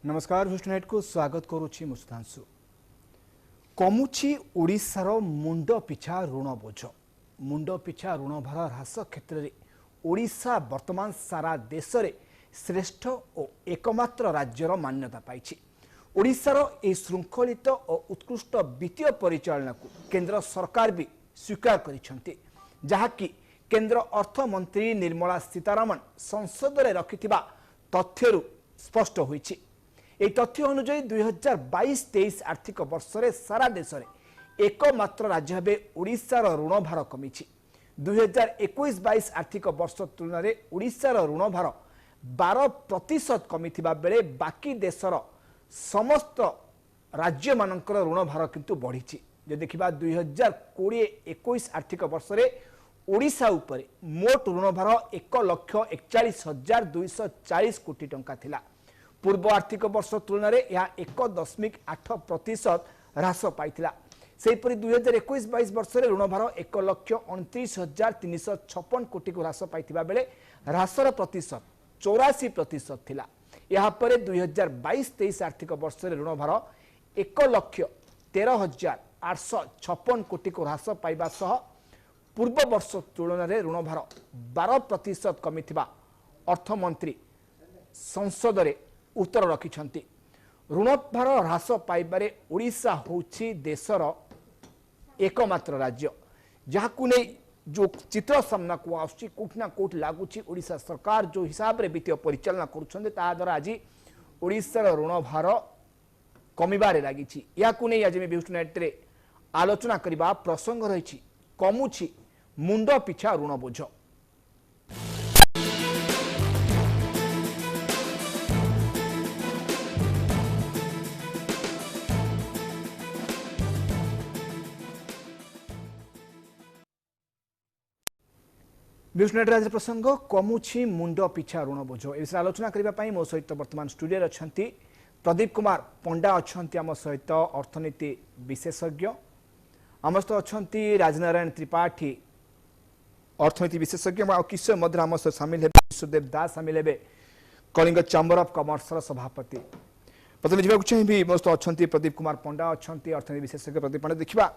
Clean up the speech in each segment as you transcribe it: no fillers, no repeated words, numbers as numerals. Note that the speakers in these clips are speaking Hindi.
नमस्कार भूषणेट को स्वागत करुच्ची मुस्तांशु। कमुची ओडिशार मुंड पिछा ऋण बोझ। मुंड पिछा ऋण भार ह्रास क्षेत्र में ओडिशा वर्तमान सारा देश में श्रेष्ठ और एकमात्र राज्यर मान्यता पाई। ओडिशार ए श्रृंखलित और उत्कृष्ट वित्तीय परिचालना को केंद्र सरकार भी स्वीकार करिसेंति, जहाँकि केंद्र अर्थमंत्री निर्मला सीतारमण संसद में रखिथिबा तथ्यरु स्पष्ट होईछि। यह तथ्य अनुଯାयी 2022-23 आर्थिक वर्ष में सारा देश में एकमात्र राज्य भाव ओडिशार ऋण भार कमी। 2021-22 आर्थिक वर्ष तुलन में ओडिशार ऋण भार 12% कमी बेले बाकी देशर समस्त राज्य मानकर ऋण भार किंतु बढ़ी। जो देखा 2020-21 आर्थिक वर्ष में ओडिशा उपरे मोट ऋण भार 1,41,240 कोटी टंका थिला। पूर्व आर्थिक वर्ष तुलन में यह 1.8% ह्रास पाइथिला। सेहीपरि 2021-22 वर्ष में ऋण भार 1,29,356 कोटी को ह्रास पाइथिबा बेले ह्रासर प्रतिशत 84% थिला। यहाँ पर 2022-23 आर्थिक वर्ष में ऋण भार 1,13,856 कोटी को ह्रास पाइबा सह पूर्व वर्ष तुलन में ऋण भार 12% कमी थिबा अर्थमंत्री संसद में उत्तर रखिछंती। ऋण भार ह्रास पाइबारे ओडिशा होछि देशर एकमात्र राज्य, जहाकु नै जो चित्र सामना को आसुछि कोठना कोठ लागुछि। ओडिशा सरकार जो हिसाब रे वित्तीय परिचालना करुछन्ते ता द्वारा आज ओडिशार ऋण भार कमिबारे लागिछि। याकु नै आज में बिहुटनेट रे आलोचना करिबा प्रसंग रहिछि कमुछि मुंड पिछा ऋण बोझ। विष्णुनेट राज प्रसंग कमुछि मुंड पिछा ऋण बोझ। इस आलोचना करने मो सहित वर्तमान स्टूडियो अच्छा प्रदीप कुमार पंडा अच्छा आम सहित अर्थनीति विशेषज्ञ, आम सहित अच्छा राजनारायण त्रिपाठी अर्थनीति विशेषज्ञ, किशोर मध्य आम सहित सामिल है विश्वदेव दास सामिल है कलिंग चैम्बर ऑफ कॉमर्स सभापति। प्रथम जावाक चाहिए मो सहित अच्छा प्रदीप कुमार पंडा अच्छा अर्थनीति विशेषज्ञ। प्रदीप पंडा देखा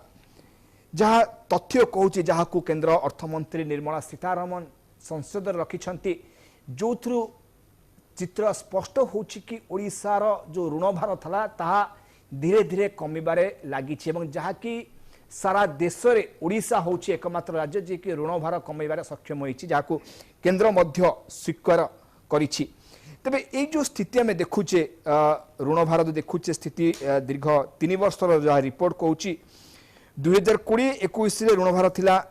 जहाँ तथ्य कहूँ जहाँ को केंद्र अर्थमंत्री निर्मला सीतारमण संसद रखिछंती, जो चित्र स्पष्ट होछि कि ओडिशार जो ऋण भार था ताहा धीरे धीरे कमिबारे लागी एवं जहाँ कि सारा देश में ओडिशा होछि एकमात्र राज्य जे कि ऋण भार कमिबारे सक्षम होइछि, जहाँ को केंद्र मध्य स्वीकार करिछि। तबे ये जो स्थिति आम देखुचे ऋण भार देखुचे स्थिति दीर्घ 3 वर्षर जहाँ रिपोर्ट कहूँ 2020-21 ऋण भार थिला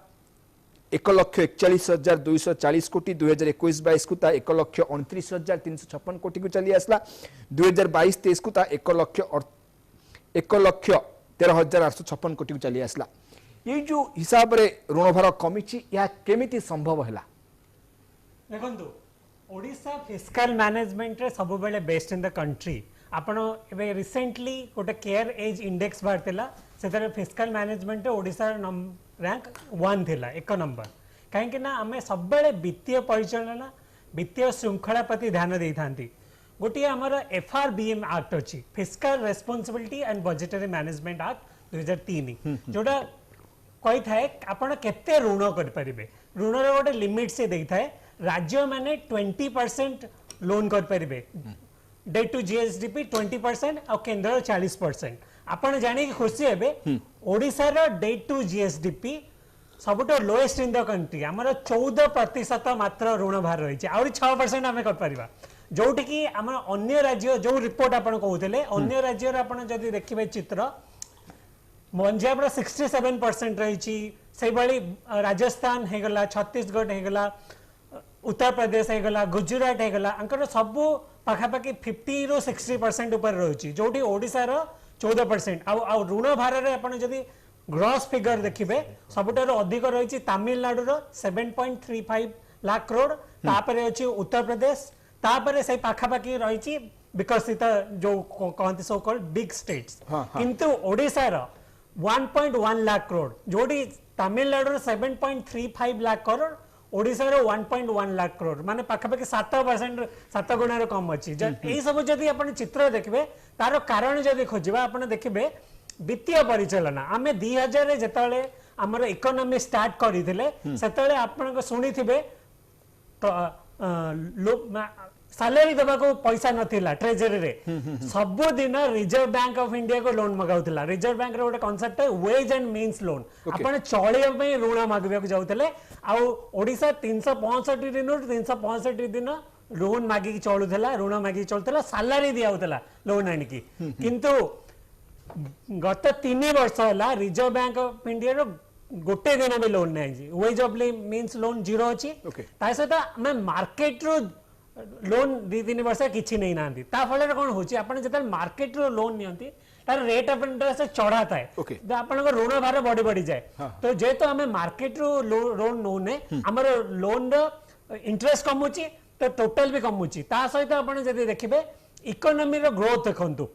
1,41,240 कोटी। 2021-22 को 1,29,356 कोटी को चली आसला। 2022-23 को 1,13,856 कोटी को चली आसला। ये जो हिसाब रे ऋण भार कमी या केमिति संभव है? देखो ओडिशा फिस्कल मैनेजमेंट रे सब बेले बेस्ट इन द कंट्री। आपण एबे रिसेंटली गोटे केयर एज इंडेक्स बाहरला से फिस्कल मैनेजमेंट ओडिशा रैंक 1 थिला, 1 नंबर। कहीं ना आम सब बेले वित्तीय परिचालना वित्तीय श्रृंखला प्रति ध्यान दे था। गोटे आमर FRBM एक्ट अच्छी fiscal responsibility and budgetary management act 2003 जोटा कही थाए आपण केते ऋण करें। ऋण गोटे लिमिट से दे थाए राज्य मैंने 20% लोन करें, डेट टू GSDP 20% और केंद्र 40%। आपण जानी खुशी हे ओडिशार डेट टू GSDP सबुठ लोएस्ट इन द कंट्री। आमर 14% मात्र ऋण भार रही है, 6% आम कर जोटि कि आम अन्य राज्य जो रिपोर्ट आप कहते अन्य राज्य जदि देखिए चित्र पंजाब 67% रही, राजस्थान होगला, छत्तीसगढ़ होगला, उत्तर प्रदेश होगला, गुजरात होगला, अंकर सबू पाखापाखि 50 ରୁ 60% ऊपर रही, जोटी ओडिशार 14%। आ ऋण भार जदि ग्रॉस फिगर देखिए सबुठार अधिक रही तमिलनाडु 7.35 लाख करोड़, तापर अच्छी उत्तर प्रदेश, तापर से पाखापाखि रही विकसित जो कहते सो कॉल्ड बिग स्टेट्स। किंतु ओडिशार 1.1 लाख करोड़, जोटी तमिलनाडु 7.35 लाख करोड़, ओडिशा रो 1.1 लाख करोड़ माने पाखापाखि 7% 7 गुणार कम अच्छी यही सब जदि आप चित्र देखिए तार कारण जदि खोजा आप देखिए वित्तीय परिचालना आम 2000 जिते आमर इकोनॉमी स्टार्ट करते से आप शुणी थे सैलरी देवा को पैसा नथिला ट्रेजरी रे सबुदिन रिजर्व बैंक ऑफ इंडिया को लोन मगाउला रिजर्व बैंक रे गोटे कॉन्सेप्ट है वेज एंड मीन्स लोन आपण चलिया ऋण मागवाक जाउतले आ ओडिशा 365 दिन 365 दिन लोन मागिक चलुला ऋण मागिक चलुला सैलरी दियाउतला लोन आनिकी किंतु गत 3 वर्ष है रिजर्व बैंक ऑफ इंडिया रो गोटे दिन भी लोन नहीं ways of means loan zero अच्छी सहित आम मार्केट रो लोन 2-3 वर्ष किसी नहीं ना फल कौन हो मार्केट रो लोन नियंती तार रेट ऑफ इंटरेस्ट चढ़ा थाए आप ऋण भार बढ़ी बढ़ी जाए तो जेहेतु आम मार्केट रो लोन नौने आमर लोन इंटरेस्ट कमुची तो टोटल भी कमुची सहित आप देखिए इकोनॉमी रो ग्रोथ देखु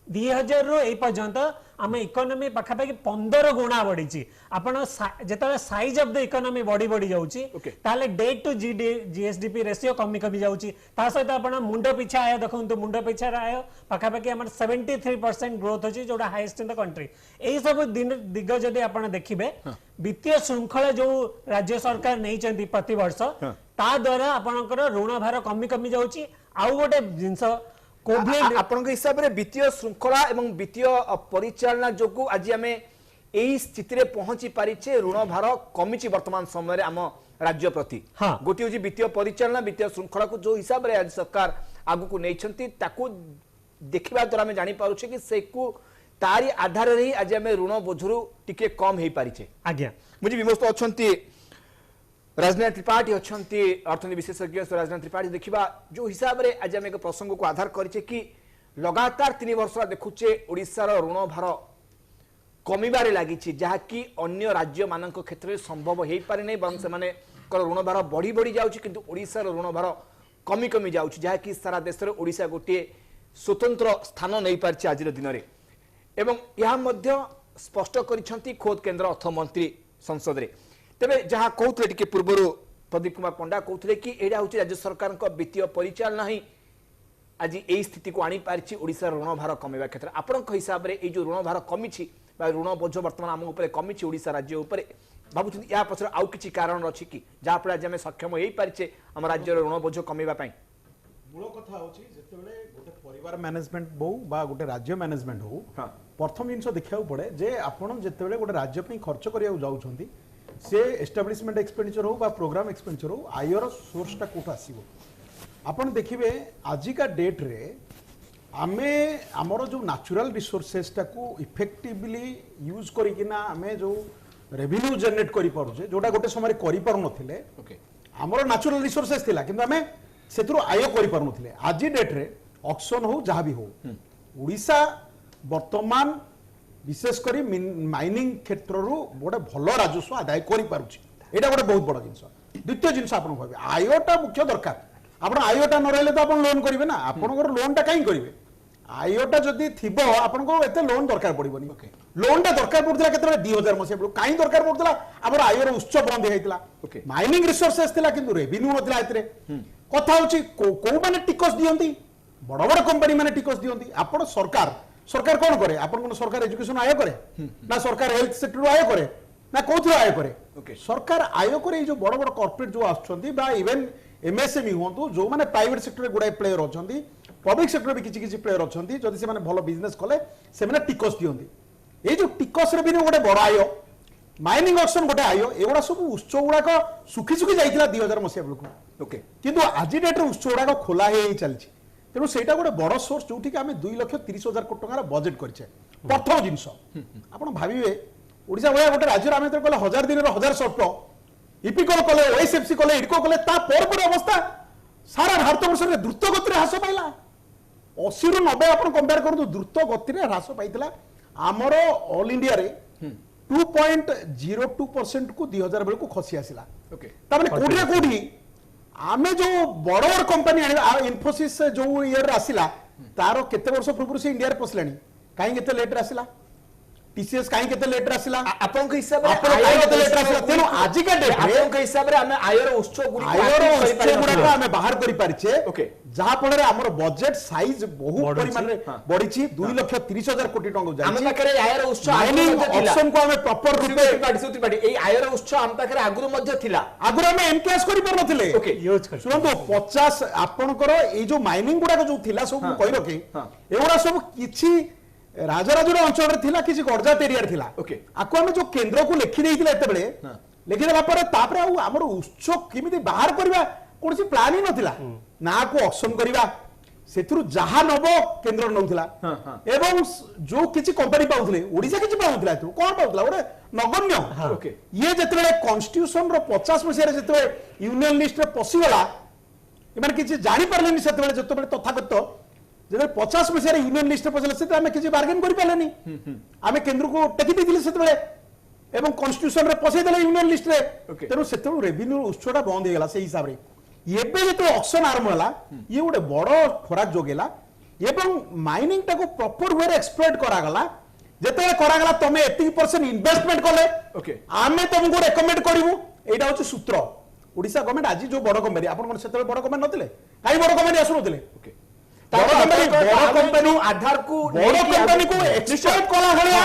2000 रु ए पर्यंत आम इकोनॉमी पाखापाखि 15 गुणा बढ़ी आपड़ जो साइज ऑफ द इकोनॉमी बढ़ी बढ़ी जाऊँगी डेट टू जीएसडीपी रेशियो कमी कमी जाऊँगी सहित आप मुंड पिछा आय देखो मुंड पिछा आय पाखापाखि 73% ग्रोथ अच्छी जो हाईएस्ट इन द कंट्री यही सब दिग जदि आप देखिए वित्तीय श्रृंखला जो राज्य सरकार नहीं प्रति वर्ष ता द्वारा आपंकर ऋण भार कमी कमी जाऊँगी आउ गोटे जिनस आपन हिसाब से वित्तीय श्रृंखला एवं वित्तीय परिचालना जो आज आम यही स्थिति में पहुंची पारिचे ऋण भार कमी वर्तमान समय आम राज्य प्रति गोटे हूँ वित्तीय परिचालना वित्तीय श्रृंखला को जो हिसाब से आज सरकार आगु को नहीं देखा द्वारा आम जापर कि से तारी आधार ही आज आम ऋण बोझरू टिके कम हो पारिचे आज्ञा मुझे विमस्त अच्छा राजनाथ त्रिपाठी अच्छा अर्थनीति विशेषज्ञ राजनाथ त्रिपाठी देखा जो हिसाब से आज आम एक प्रसंग को आधार करें कि लगातार 3 वर्ष देखुचे ओडिशार ऋण भार कमिबारे लगी जहाँकि अन्य राज्य मान क्षेत्र में संभव हो पारे नहीं बरं से ऋण भार बढ़ी बढ़ी जाऊँगी किंतु ओडिशार ऋण भार कमी कमी जाऊँगी जहाँकि सारा देश में ओडिशा गोटे स्वतंत्र स्थान नहीं पारिছে आज दिन में एवं यह स्पष्ट करिसेंती खोद केंद्र अर्थमंत्री संसद में तेरे जहाँ कहते टे पूर्व प्रदीप कुमार पंडा कहते कि यहाँ हूँ राज्य सरकार वित्तीय परिचालना ही आज यही स्थिति को आनी पारिछि ओडिशा ऋण भार कमेवा क्षेत्र आपण हिसाब से जो ऋण भार कमी ऋण बोझ बर्तमान आम उपर कमी ओडिशा राज्य उपर भावुँ या पचर आउ किछि कारण अच्छी कि जहाँफल आज आम सक्षम हो पारिछे आम राज्य ऋण बोझ कमेवा मूल कथा होची जेतेबेले गोटे परिवार मैनेजमेंट हो बा गोटे राज्य मैनेजमेंट हो प्रथम जिनस देखा पड़े जे आपण जेतेबेले गोटे राज्य पे खर्च करिया जाउछंती से एस्टाब्लिशमेंट एक्सपेंडिचर हो बा प्रोग्राम एक्सपेंडिचर हो आयर सोर्सटा कोठ आसीबो आपण देखिबे आजिका डेट रे आमे हमर जो नेचुरल रिसोर्सेस टाको इफेक्टिवली यूज करिकिना आमे जो रेवेन्यू जनरेट करि पारुछे जोटा गोटे समय करि पारु नथिले हमर नेचुरल रिसोर्सेस थिला किंतु आमे सेतरो आय करि पारु नथिले आजि डेट रे ऑक्शन हो जहाँ भी हो ओडिशा वर्तमान विशेषकर माइनिंग क्षेत्र गोटे भल राजस्व आदाय कर गोटे बहुत बड़ जिन द्वितीय जिन भावे आयटा मुख्य दरकार आप आयटा न रही तो आप लोन करेंगे ना आप लोनटा कहीं करेंगे आयटा जदि थी आपको एत लोन दरकार पड़ोनी लोनटा दरकार पड़ता के 2000 मसीहा कहीं दरकार पड़ता आम आयर उत्स बंद होता माइनिंग रिसोर्सेस था कि रेवेन्यू नाला कथा कौ मैंने टिकस दिखती बड़ बड़ कंपनी मैंने टिकस दिखती आप सरकार कौन करे आपन सरकार एजुकेशन आय करे ना सरकार हेल्थ सेक्टर आय करे ना कौन आय करे सरकार आय करे जो बड़ बड़ कॉर्पोरेट जो आछंती बा इवन एमएसएमई हुंतु जो माने प्राइवेट सेक्टर गुडा प्लेयर अछंती पब्लिक सेक्टर भी किछि प्लेयर अछंती जदि से माने भलो बिजनेस कले से माने टिकस दियंती ए जो टिकस रे भी गोटे बड़ आय माइनिंग ऑक्शन गोटे आय एगुडा सब उत्सव गुडाक सुखी सुखी जाइतिला 2000 मसिया बेलकु किंतु आज डेट रे उत्सव गुडाक खोला हे चलछि तेणु से गोटे बड़ सोर्स जो आम 2,30,000 कोटी टकर बजेट कर प्रथम जिनस आप भावे ओडिशा भाया गोटे राज्य आम कले 1000 दिन 1000 सर्त इपिकल कले ओएसएफसी कले इडको कले अवस्था सारा भारत वर्ष में द्रुत गति ह्रास पाइला 80 रु 90 आप कंपेयर करूँ द्रुत गति ह्रास पाइला आमर ऑल इंडिया रे 2.02% को 2000 बेलू को खसी आसला कौटी कौटी आमे जो बड़ बड़ कंपनी इन्फोसिस जो ईयर आसला तार केते वर्ष पूर्व से इंडिया रे पसलानी कहीं केते लेट रे आसला टीसीएस काहे केते लेटर आसिला आपन के हिसाब रे आपन काहे केते लेटर आसिला तेनु आज का डेट रे आपन के हिसाब रे हमें आयर उत्स गुडी गुड़ा हमें बाहर करि परिछे ओके जहा फल हमर बजेट साइज बहु परिमाण रे बढ़िछि 2,30,000 कोटी टंका हम जाय पाखरे आयर उत्स माइनिंग ऑप्शन को हमें प्रॉपर रूपे पार्टी ए आयर उत्स हम पाखरे आगुरु मध्ये थिला आगुरु हमें एमकेएस करि पर नथिले ओके यूज कर सुनंतो 50 आपनकर ए जो माइनिंग गुडा जो थिला सब कहि रखे एगुडा सब किछि राजराजुर अंचल रे थिला किछि गडजात एरिया रे थिला ओके आको हमें जो केंद्र को लिखि देइथिला एते बेले लिखि देबा पर तापर हमर उत्स किमिति बाहर करबा कोनसी प्लान ही नथिला ना को ऑक्शन करबा सेथुरु जहा नबो केंद्र नउथिला एवं जो किछि कंपनी पाउथले ओडिसा किछि पाउथला एथु कोन पाउथला ओरे नगण्य ओके ये जेतबेले कॉन्स्टिट्यूशन रो 50 मसिया रे जेतबेले यूनियन लिस्ट रे पसिगला इमान किछि जानि परलेनी सेतबेले जेतबेले तथागत जेबे 50 मसिया रे यूनियन लिस्ट रे पसिगला सेते हमें किछि बार्गेन करि पालेनी हमें केंद्र को टेकी दिथिले सेतबेले एवं कॉन्स्टिट्यूशन रे पसै देले यूनियन लिस्ट रे तेनु सेतबेले रेवेन्यू उत्सटा बंद हेगला से हिसाब रे एबे जेतो ऑक्शन आरंभ होला ये गोटे बड़ खोराक जोगेला एवं माइनिंग टाको प्रॉपर वे रे एक्सप्लॉइट करा गला जेते करा गला तमे 80% इन्वेस्टमेंट कले ओके आमे तुमको रेकमेंड करिवु एटा होची सूत्र ओडिसा गवर्नमेंट आज जो बड़ कंपनी आपन कोन सेते बड़ कंपनी नथिले काई बड़ कंपनी आसु नथिले ओके आधार को बड़ कंपनी को एक्सप्लॉइट कला भलिया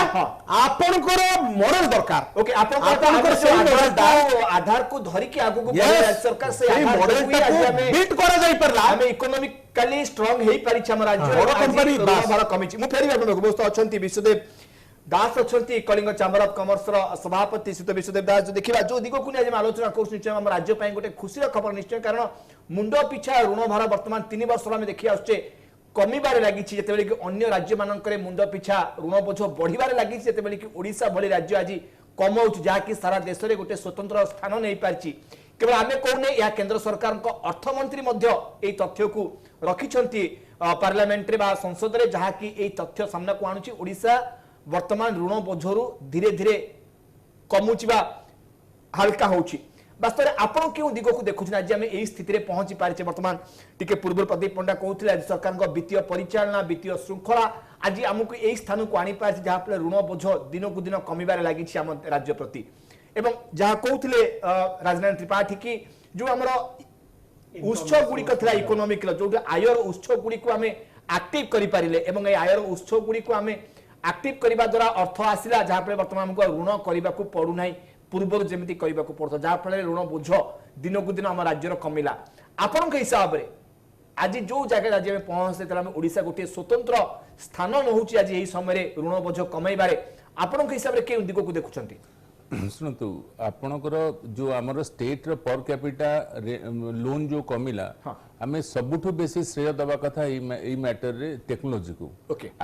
आपनकर मॉडल दरकार ओके आपनकर से आधार को धरि के आगु को सरकार से मॉडल को बिल्ड करा जाई परला हमें इकोनॉमिकली स्ट्रांग हेई पारि छ हम राज्य बड़ कंपनी बड़ कमिटी मु फेरि आपन को दोस्त अछंती विश्वदेव दास अछंती कलिंग चैम्बर ऑफ कॉमर्स रो सभापति सुत विश्वदेव दास जो देखिबा जो दिगो को आज आलोचना करछ निश्चय हम राज्य पई गोटे खुशी खबर निश्चय कारण मुंडो पिछा ऋण भार वर्तमान 3 वर्ष में देखि आछे कमिबारे लागि छि जेतेबेले कि अन्य राज्य मानकरे मुंडो पिछा ऋण बोझ बढ़िबारे लागि छि जेतेबेले कि ओडिसा भली राज्य आज कमौछ जहा कि सारा देश रे गोटे स्वतंत्र स्थान नै पारछि केवल आमे कोने या केंद्र सरकार को अर्थमंत्री मध्य ए तथ्य को रखिछंती पार्लियामेंट रे बा संसद रे जहा कि ए तथ्य सामना को आनुछि ओडिसा वर्तमान ऋण बोझरु धीरे धीरे कमुचिबा हल्का होछि वास्तव में आपण क्यों दिगो को देखुछन आज हम एई स्थिति रे पहुंची पारिछे वर्तमान टिके पूर्व प्रदीप पंडा कहउथिले आज सरकार को वित्तीय परिचालना वित्तीय श्रृंखला आज हमकु एई स्थान को आनी पारिछे जहा पर ऋण बोझ दिन को दिन कमिबारे लागि छि हम राज्य प्रति एवं जहा कहउथिले राजनारायण त्रिपाठी की जो हमरो उत्सव गुडी कथला इकोनॉमिक जो आयर उत्सव गुडी को हमें एक्टिव करि पारिले एवं ए आयर उत्सव गुडी को हमें एक्टिव करबा द्वारा अर्थ आसिला जहा पर वर्तमान हमको ऋण करबा को पड़ू नाही पूर्व जमी करने को पड़ता जहाँ फल ऋण बोझ दिन को दिन आम राज्यर कमिला आपण के हिसाब से आज जो जगह आज पहुंचे ओडिशा गोटे स्वतंत्र स्थान नौ आज यही समय ऋण बोझ कमैबारे आपण के हिसाब से के दिग को देखुंत शुणु आपणकर जो आमर स्टेट रो पर कैपिटा लोन जो कमिला आम सबुठ बेसी श्रेय दबा कथा ई मैटर रे टेक्नोलॉजी को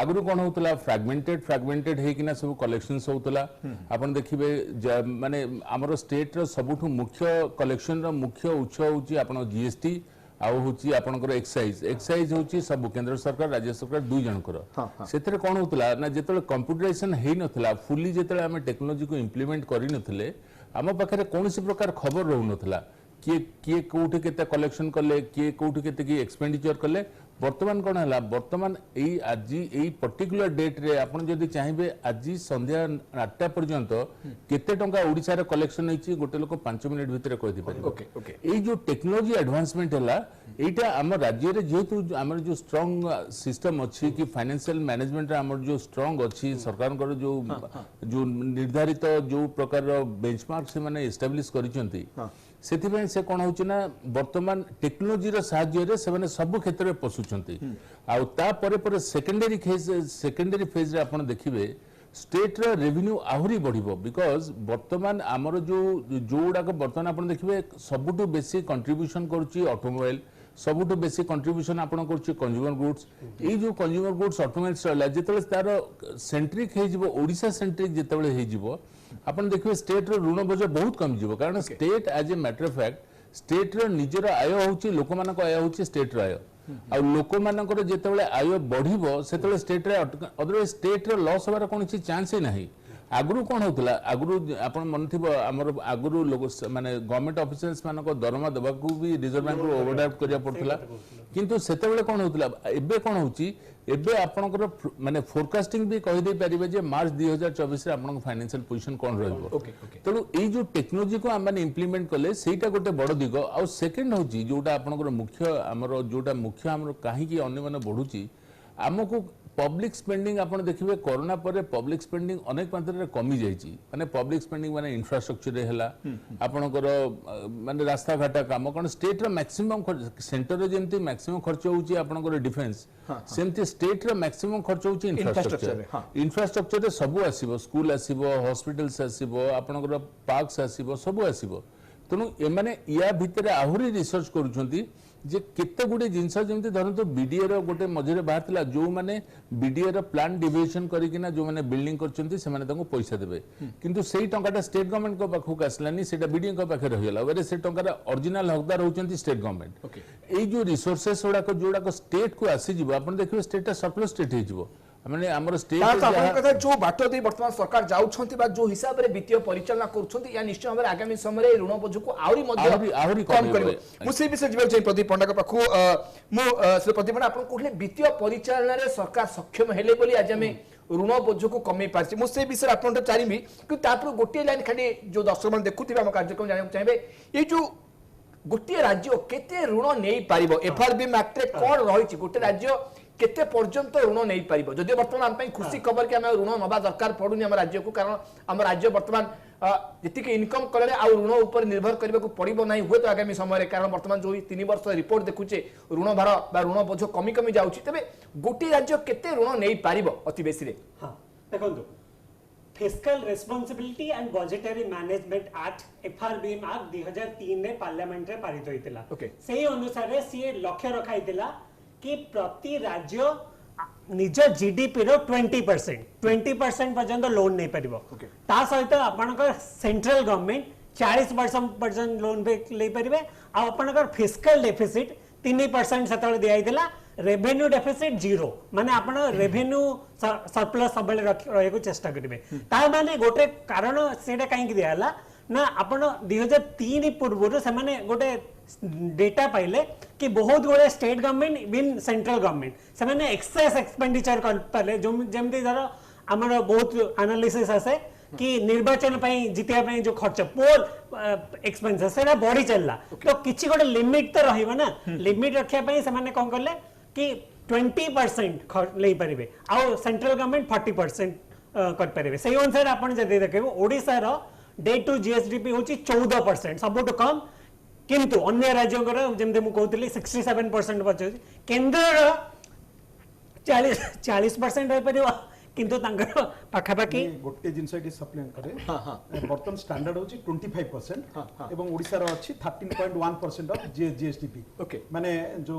आगु कौन होता फ्रैगमेंटेड हेकिना सब कलेक्शंस होता आपन देखिए माने आमर स्टेट रो सबुठ मुख्य कलेक्शन रो मुख्य उत्स होची आपन जीएसटी आउ होची आपनकर एक्साइज होची सब केंद्र सरकार राज्य सरकार दुई जनकर सेतरे कोन होतला ना जेतले कंप्यूटराइजेशन हेई नथला फुली जेतले हम टेक्नोलॉजी को इंप्लीमेंट करि नथले हम पाखरे कोनसी प्रकार खबर रहउ नथला किए कोठी केते कलेक्शन करले किए कोठी केते की एक्सपेंडिचर करले वर्तमान कोन हला वर्तमान एई आज एई पर्टिकुलर डेट रे आपण जदी चाहिबे आज संध्या 8टा पर्यंत केते टंका ओडिसा रे कलेक्शन हेची गोटे लोक 5 मिनिट भितर कहि दि परिबे एई जो टेक्नोलॉजी एडवांसमेंट हला एटा हम राज्य रे जेतु हमर जो स्ट्रांग सिस्टम अछि कि फाइनेंशियल मैनेजमेंट रे हमर जो स्ट्रांग अछि सरकार कर जो निर्धारित जो प्रकार बेंचमार्क से माने एस्टैब्लिश करिसंती सेथिबे से कोन होची ना वर्तमान टेक्नोलॉजी रो सहाय्य रे से माने सब क्षेत्र रे पसुचंती आ ता परे सेकेंडरी फेज रे आपण देखिबे स्टेट रो रेवेन्यू आहुरी बढ़िबो बिकॉज वर्तमान हमर जोडा को वर्तमान आपण देखिबे सबुटु बेसी कंट्रीब्यूशन करूची ऑटोमोबाइल सबुटु बेसी कंट्रीब्यूशन आपण करूची कंज्यूमर गुड्स ए जो कंज्यूमर गुड्स ऑटोमोबाइल्स रहला जेतले तार सेंट्रिक हे जिवो ओडिसा सेंट्रिक जेतले हे जिवो आपण देखिबे स्टेट रो ऋण बोझ बहुत कम जिवो कारण state as a matter of fact state रो निजर आय होची लोकमान को आय होची स्टेट रो आय आ लोकमानकर जेतेबेले आय बढ़िबो सेतेबेले स्टेट रे अदरवाइज स्टेट रे लॉस होबार कोनसी चांस ही नाही आगुरु कौन होता आगुरु आप मन थी आमर आगुरु लोक माने गवर्नमेंट ऑफिसर्स मान दरमा देवा भी रिजर्व बैंक ओवरड्राफ्ट करिया पड़थला किंतु सेते बेले कौन होता एबे कौन होची एबे आपनकर माने फोरकास्टिंग भी कहि दे परिबे जे मार्च 2024 रे आपन फाइनेंशियल पोजीशन कोन रहइबो तेणु एई जो टेक्नोलॉजी को आम इंप्लीमेंट कले सेटा गोटे बड़ दिग आ सेकेंड होची जोटा आपनकर मुख्य हमर जोटा मुख्य हमर काहे की अन्य माने बढ़ुची आमको पब्लिक स्पेंडिंग आप देखिए कोरोना पर पब्लिक स्पेंडिंग अनेक मात्रा कमी जाइए माने पब्लिक स्पेंडिंग माने इंफ्रास्ट्रक्चर है आपणकर माने रास्ता घाटा काम कारण स्टेट रो मैक्सिमम सेंटर रे जेंती मैक्सिमम खर्च होउची आपणकर डिफेंस सेमती स्टेट रो मैक्सिमम खर्च होउची इंफ्रास्ट्रक्चर रे सब आसीबो स्कूल आसीबो हॉस्पिटल्स आसीबो आपणकर पार्क्स आसीबो सब आसीबो तेणु एमाने या भितर आहुरी रिसर्च करूछंती जे केते गुडे जिनस जेमती धरतो बीडीए रो गोटे मझरे बाहर थिला जो माने बीडीए रो प्लान डिविजन करिकिना जो माने बिल्डिंग करचंती से माने ताको पैसा देबे किंतु सेही टंकाटा स्टेट गवर्नमेंट को पाखु आसलानी सेटा बीडीए को पाखे रहिला वेरे से टंकारा ओरिजिनल हकदार होचंती स्टेट गवर्नमेंट एई जो रिसोर्सेस जोड़ा को स्टेट को आसी जिवो आपण देखिबे स्टेट सरप्लस स्टेट हे जिवो माने हमर स्टेट कथा जो बाट दे वर्तमान सरकार जाउछंती बा जो हिसाब रे वित्तीय परिचालना करूछंती या निश्चय हमर आगामी समय ऋण बोझ को आउरी कम करबे मु से विषय जीव चाहिँ प्रदीप पंडा को पाखु मु श्री प्रदीप पंडा आपण कहले वित्तीय परिचालना रे सरकार सक्षम हेले बोली आज हम ऋण बोझ को कमे पारछि मु से विषय आपण तो चारिबी कि तापर गोटे लाइन खाली जो दर्शक मन देखुथिबा हम कार्यक्रम जानियो चाहिबे ये जो गोटे राज्य केते ऋण नै पारिबो एफआरबी एक्ट रे कोन रहिछि गोटे राज्य केते पर्यंत ऋण नहीं पारिबो जदि वर्तमान हम खुशी खबर कि हम ऋण नबा दरकार पड़ुनी हम राज्य को कारण हम राज्य वर्तमान जति के इनकम करले आ ऋण ऊपर निर्भर करबे को पड़िबो नहीं हुए तो आगामी समय रे कारण वर्तमान जो 3 वर्ष रिपोर्ट देखुचे ऋण भार बा ऋण बोझ कमी कमी जाउची तबे गोटी राज्य केते ऋण नहीं पारिबो अति बेसी रे हां देखंतु fiscal responsibility and budgetary management act FRBM act 2003 रे पार्लियामेंट रे पारित होइतिला सेही अनुसार सी लक्ष्य रखाइतिला कि प्रति राज्य निज जीडीपी रो 20% पर्यंत लोन नहीं पारिबो ता सहित आपनकर सेंट्रल गवर्नमेंट 40% लोन ले पारिबे आ आपनकर फिस्कल डेफिसिट 3% सेतले दियाइदिला रेवेन्यू डेफिसिट 0 माने आपण रेवेन्यू सरप्लस सबले रहे को चेष्टा करिवे ता माने गोटे कारण सेटा काहे दियाला ना आपण 2003 पूर्व से माने गोटे डेटा पाइले कि बहुत गुड़े state government even central government से माने एक्सेस एक्सपेंडिचर कर पाले जो जेमती धर हमर बहुत एनालिसिस आसे कि निर्वाचन पई जितिया पई जो खर्च पोल एक्सपेंसेस सेटा बढ़ी चलला तो किछि गोटे लिमिट तो रहिबो ना लिमिट रखिया पई से माने कोन करले कि 20% ले परिबे आ सेंट्रल गवर्नमेंट 40% कर परिबे सेही अनुसार आपण जदि देखबो ओडिसा रो डे टू जीएसडीपी होची 14% सबटु कम किंतु अन्य राज्यों जमते मु कहतली 67% बचे केंद्र 40% रह परिबो किंतु तांकर पाखापाखी गोटे जिंस एटी सप्लीमेंट करे बर्तन स्टैंडर्ड होची 25% एवं ओडिसा रो अछि 13.1% ऑफ जीएसडीपी ओके माने जो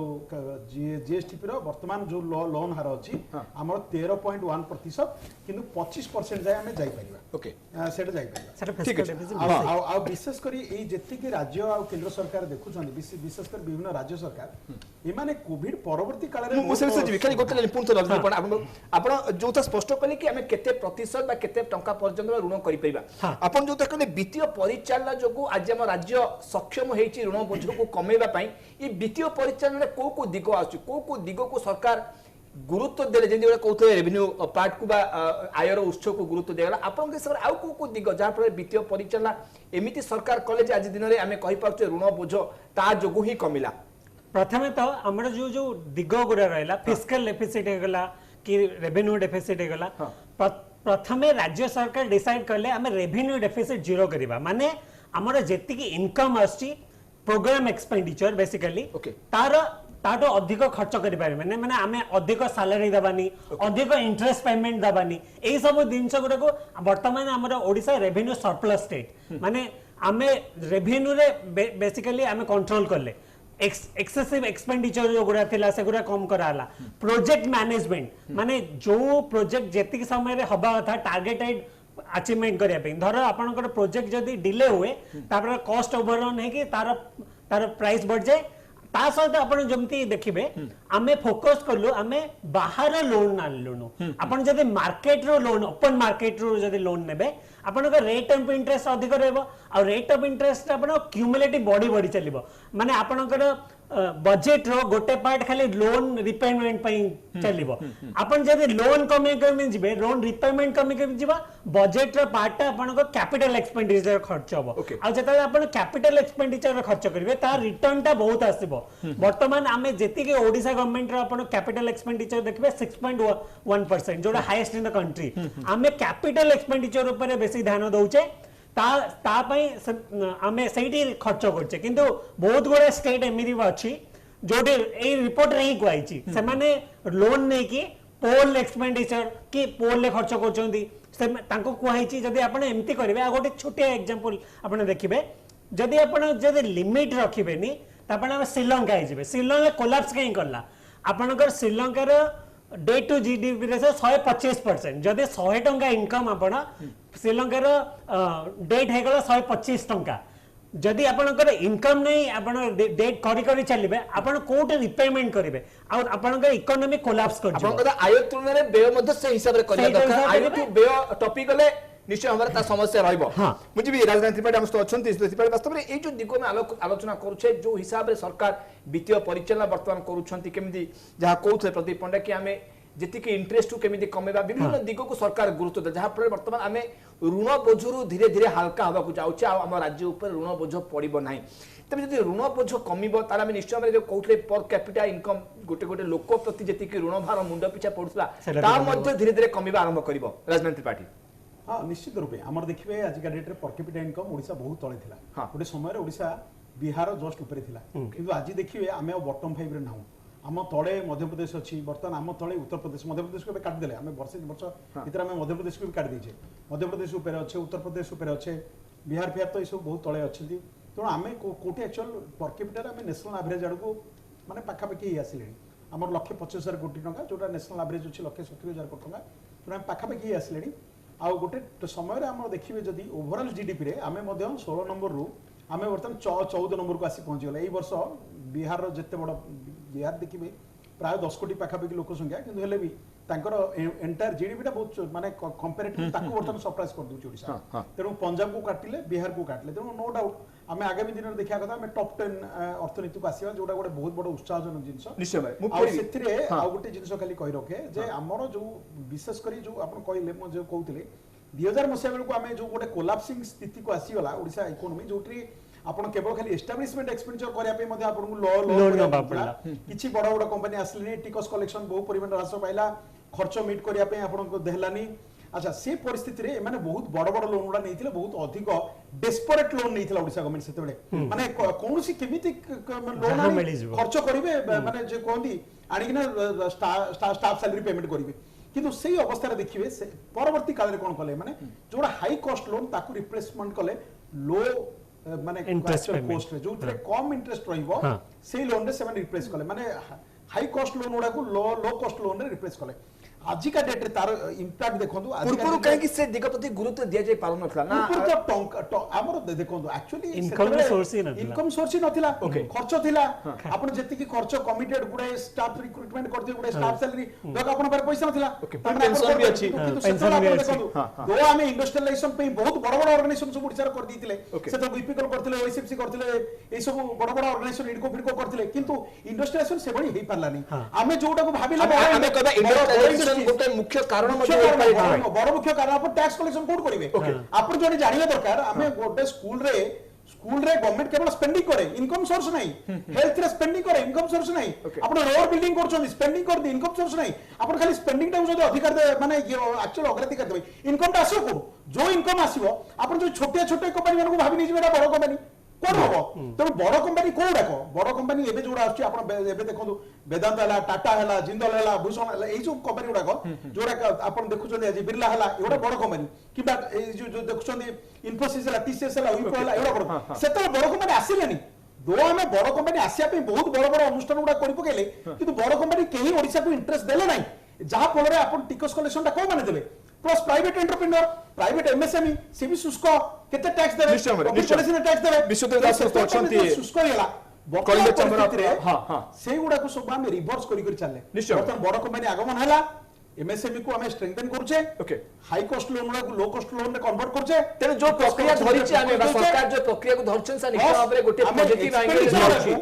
जीएसडीपी रो वर्तमान जो लोन हार अछि हमर 13.1% किंतु 25% जाय हमें जाय परिबा ओके सेटा जाय परिबा ठीक है आ विशेष करी ए जेति के राज्य आ केंद्र सरकार देखुछन विशेष कर विभिन्न राज्य सरकार ए माने कोविड परवर्ती काल रे मुसे जीवी खाली गोटे लाइन पुंत दर्ज पण आपण जो त स्पष्ट कहले कि हमें केते प्रतिशत बा केते टंका पर्यंत ऋण करि परिबा आपण जो त कहले वित्तीय परिचालन जोगु आज हम राज्य सक्षम हेछि ऋण बोझ को कमेबा पई ई वित्तीय परिचालन रे को दिगो आछु को दिगो को सरकार गुरुत्व देले जेंदी कहते रेवेन्यू पार्ट को बा आयर उत्स को गुरुत्व देला आपण के सर आउ को दिगो जा पर वित्तीय परिचालन एमिति सरकार कले जे आज दिन रे हमें कहि पाउचे ऋण बोझ ता जोगु ही कमिला प्रथमे तो हमर जो दिग गुरा रहला फिस्कल डेफिसिट हेगला कि रेवेन्यू डेफिसिट हेगला प्रथमे राज्य सरकार डिसाइड करले हमें रेवेन्यू डेफिसिट 0 करिबा माने हमर जेति की इनकम आछि प्रोग्राम एक्सपेंडिचर बेसिकली तार अधिक खर्च करि पारे माने आमे अधिक सैलरी दबानी अधिक इंटरेस्ट पेमेंट दबानी एई सब दिनस गुरा को वर्तमान हमर ओडिसा रेवेन्यू सरप्लस स्टेट माने आमे रेवेन्यू रे बेसिकली आमे कंट्रोल करले एक्सेसिव एक्सपेंडिचर जो गुड़ा थिला से गुड़ा कम कराला प्रोजेक्ट मैनेजमेंट माने जो प्रोजेक्ट जेतिक समय रे हबा था टारगेटेड अचीवमेंट करिया पे धर आपनकर प्रोजेक्ट जदी डिले हुए तापर कॉस्ट ओवररन है कि तार प्राइस बढ़ जाए ता सहित आपण जमती देखिबे आमे फोकस करलु आमे बाहर लोन आनलुनु आपण जदि मार्केट रो लोन ओपन मार्केट रो जदि लोन नेबे आपण का रेट ऑफ इंटरेस्ट अधिक रहबो आ रेट ऑफ इंटरेस्ट आपण क्यूमुलेटिव बॉडी बॉडी चलिबो माने आपण बजेट रो गोटे पार्ट खाली लोन रिपेमेंट पई चलिबो आपण जदि लोन कमी कमी जिबे लोन रिपेमेंट कमी कमी जिबा बजेट रो पार्ट आपण को कैपिटल एक्सपेंडिचर खर्च होबो आ जता आपण कैपिटल एक्सपेंडिचर खर्च करिवे ता रिटर्न ता बहुत आसीबो वर्तमान आमे जेति के ओडिसा गवर्नमेंट रो आपण कैपिटल एक्सपेंडिचर देखबे 6.1% जोडा हाईएस्ट इन द कंट्री आमे कैपिटल एक्सपेंडिचर ऊपर बेसी ध्यान दउचे आमे सही खर्च करछे किंतु बहुत गुड़े स्टेट एमती अच्छी जो रिपोर्ट रे ही कहई से माने लोन नहीं कि पोल एक्सपेंडिचर कि पोल ले खर्च करछंती जदि आपण एमती करिवे आ गोटे छोटे एग्जांपल आपण देखिबे जदि आपण जदि लिमिट रखिबेनी तापण हम श्रीलंका हिजिबे श्रीलंका कोलैप्स कहीं करला आपणकर श्रीलंकार डे टू जीडीपी रे 125% जदि 100 टंका इनकम आपण श्रीलंकार डेट है 125 टंका जदि आपनकर इनकम नहीं आपण डेट करी करी चलिबे आपण कोट रिपेमेंट करिवे आ आपनकर इकोनॉमी कोलैप्स कर आपनकर आय तुलना रे व्यय मध्य से हिसाब रे करिया दरकार आय टू व्यय टॉपिक ले निश्चय हमरा ता समस्या रहइबो मुझे भी राजधानी त्रिपाठी हम तो अछंती त्रिपाठी वास्तव में ए जो दिगो में आलोचना करूछे जो हिसाब रे सरकार वित्तीय परिचालन वर्तमान करूछंती केमिति जहा कहउथे प्रदीप पंडा कि हमें जेति के इंटरेस्ट केमिति कमेबा विभिन्न दिगो को सरकार गुरुत्व दे जहा पर वर्तमान हमें ऋण बोझरू धीरे धीरे हल्का होगा को जाउछे आ हम राज्य ऊपर ऋण बोझ पड़िबो नाही तबे जदि ऋण बोझ कमिबो तारा में निश्चय में जो कहउथले पर कैपिटा इनकम गोटे गोटे लोक प्रति जेति के ऋण भार मुंड पिछा पड़ुसला ता मध्ये धीरे धीरे कमिबा आरंभ करिवो राजधानी त्रिपाठी हाँ निश्चित रूपे आमर देखिए आज का डेट रे पर कैपिटा इनकम ओडिसा बहुत तळे थिला गोटे समय रे ओडिसा बिहार जस्ट ऊपर थिला किंतु आज देखिए आमे बॉटम 5 रे नाहु आम तले मध्य प्रदेश अच्छी बर्तमान आम तले उत्तर प्रदेश मध्य प्रदेश को काट देले आम वर्ष भर आम मध्य प्रदेश को भी काट देचे मध्य प्रदेश ऊपर अच्छे उत्तर प्रदेश ऊपर अच्छे बिहार फिहार तो ये सब बहुत तले अच्छे तेणु आम कोटी एक्चुअल पर कैपिटा आम नेशनल एवरेज आड़ को माने पाखापाखि आसिले आम 1,25,000 कोटी टंका जोटा नेशनल एवरेज अच्छी 1,70,000 कोटी टंका तेणु आम पाखापाखि आसिले आ गोटे समय आम देखिए जदि ओवरऑल जीडीपी रे आम 16 नंबर रु आम बर्तमान 14 नंबर को आसी पहुंचीगला यही वर्ष बिहार जिते बड़ बिहार देखिए प्राय 10 कोटी पाखापाखि लोक संख्या किंतु हेले भी तांकर एंटायर जीडीपी बहुत माने कंपैरेटिवली ताको बर्तमान सरप्राइज कर दूची ओडिसा तेणु पंजाब को काटिले बिहार को काटिले तेणु नो डाउट आम आगामी दिन में देखा कथा आम टॉप 10 अर्थनीति को आसीबा जोटा गोटे बहुत बड़ उत्साहजनक जिंस निश्चय भाई आ सेथिरे आ गोटे जिंस खाली कहि रखे जे हमर जो विशेष करी जो आपण कहले म जो कहउतले 2000 मसिया बेलको आम जो गोटे कोलैप्सिंग स्थिति को आसीगला ओडिसा इकोनॉमी जोट्री आपण केवल खाली एस्टाब्लिशमेंट एक्सपेंडिचर करिया पे मध्ये आपण लोन किछि बड़ बड़ कंपनी आसले टिकस कलेक्शन बहु परिमाण ह्रास पाइला खर्च मीट करिया पे आपण को देहलानी अच्छा से परिस्थिति रे माने बहुत बड़ बड़ लोन उडा नैथिले बहुत अधिक डेस्परेट लोन नैथिला ओडिसा गवर्नमेंट सेते बेले माने कोनोसी केमिति लोन खर्च करिवे माने जे कोंदी आनिकिना स्टाफ सैलरी पेमेंट करिवे किंतु सही अवस्था रे देखिबे परवर्ती काल रे कोन कले माने जोडा हाई कॉस्ट लोन ताकू रिप्लेसमेंट कले लो माने इंटरेस्ट कॉस्ट रे जो कम इंटरेस्ट रहिबो सेही लोन रे सेवन रिप्लेस कले माने हाई कॉस्ट लोन उडा को लो कॉस्ट लोन रे रिप्लेस कले आज का डेट रे तार इंपैक्ट देखंतु पूर्व कहीं कि से दिग प्रति गुरुत्व दिया जाय पारन नथला ना पूर्व तो टंका हमर देखंतु एक्चुअली इनकम सोर्स ही नथिला खर्च थिला आपण जति की खर्च कमिटेड गुडे स्टाफ रिक्रूटमेंट करथि गुडे स्टाफ सैलरी लोक आपण पर पैसा नथिला पेंशन भी अछि पेंशन भी अछि दो आमे इंडस्ट्रियलाइजेशन पे बहुत बड़ बड़ ऑर्गेनाइजेशन सब उड़ीसा कर दिथिले से तो बीपीएल करथिले ओएसएफसी करथिले ए सब बड़ बड़ ऑर्गेनाइजेशन इडको फिडको करथिले किंतु इंडस्ट्रियलाइजेशन से बड़ी हे पारलानी आमे जोटा को भाबिला आमे कदा इंडस्ट्रियलाइजेशन गोटे मुख्य कारण बड़ मुख्य कारण आप टैक्स कलेक्शन कोड करिवे आप जने जानिबा दरकार आमे गोटे स्कूल रे गवर्नमेंट केवल स्पेंडिंग करे इनकम सोर्स नहीं हेल्थ रे स्पेंडिंग करे इनकम सोर्स नहीं आपण रोड बिल्डिंग करछन स्पेंडिंग कर दी इनकम सोर्स नहीं आपण खाली स्पेंडिंग टा जदी अधिकार दे माने एक्चुअल अग्राधिकार देबे इनकम टा आसो को जो इनकम आसीबो आपण जो छोटे छोटे कंपनी मानको भाबी नै जेबा बड़ कंपनी कोन हो तब बड़ कंपनी कोन डाको बड़ कंपनी एबे जोडा आछी आपण एबे देखंतु वेदांत हला टाटा हला जिंदल हला भूषण हला एई जो कंपनी डाको जोडा आपण देखुछन आज बिरला हला एडा बड़ कंपनी किबा जो देखुछन इन्फोसिस हला टीसीएस हला विप्रो हला एडा बड़ सेतो बड़ कंपनी आसीलेनी दो आमे बड़ कंपनी आसिया पे बहुत बड़ बड़ अनुष्ठान गुडा करि पकेले किंतु बड़ कंपनी केही ओडिसा को इंटरेस्ट देले नाही जहा फल रे आपण टिकस कलेक्शन टा को माने देबे plus private entrepreneur private MSME से भी शुष्क केते टैक्स देबे निश्चय टैक्स देबे विश्वविद्यालय संस्था अछंती शुष्क होला कलिंग चैम्बर ऑफ हां हां सेगुडा को सब हम रिवर्स करी चले निश्चय। बर्तमान बड़ कंपनी आगमन हैला एमएसएमई को हमें स्ट्रेंथन करछे ओके हाई कॉस्ट लोन को लो कॉस्ट लोन में कन्वर्ट करछे तेरे जो प्रक्रिया धरिछि आमे सरकार जो प्रक्रिया को धरछन सा निश्चित भाबरे गोटे पॉजिटिव एंगल जाउछि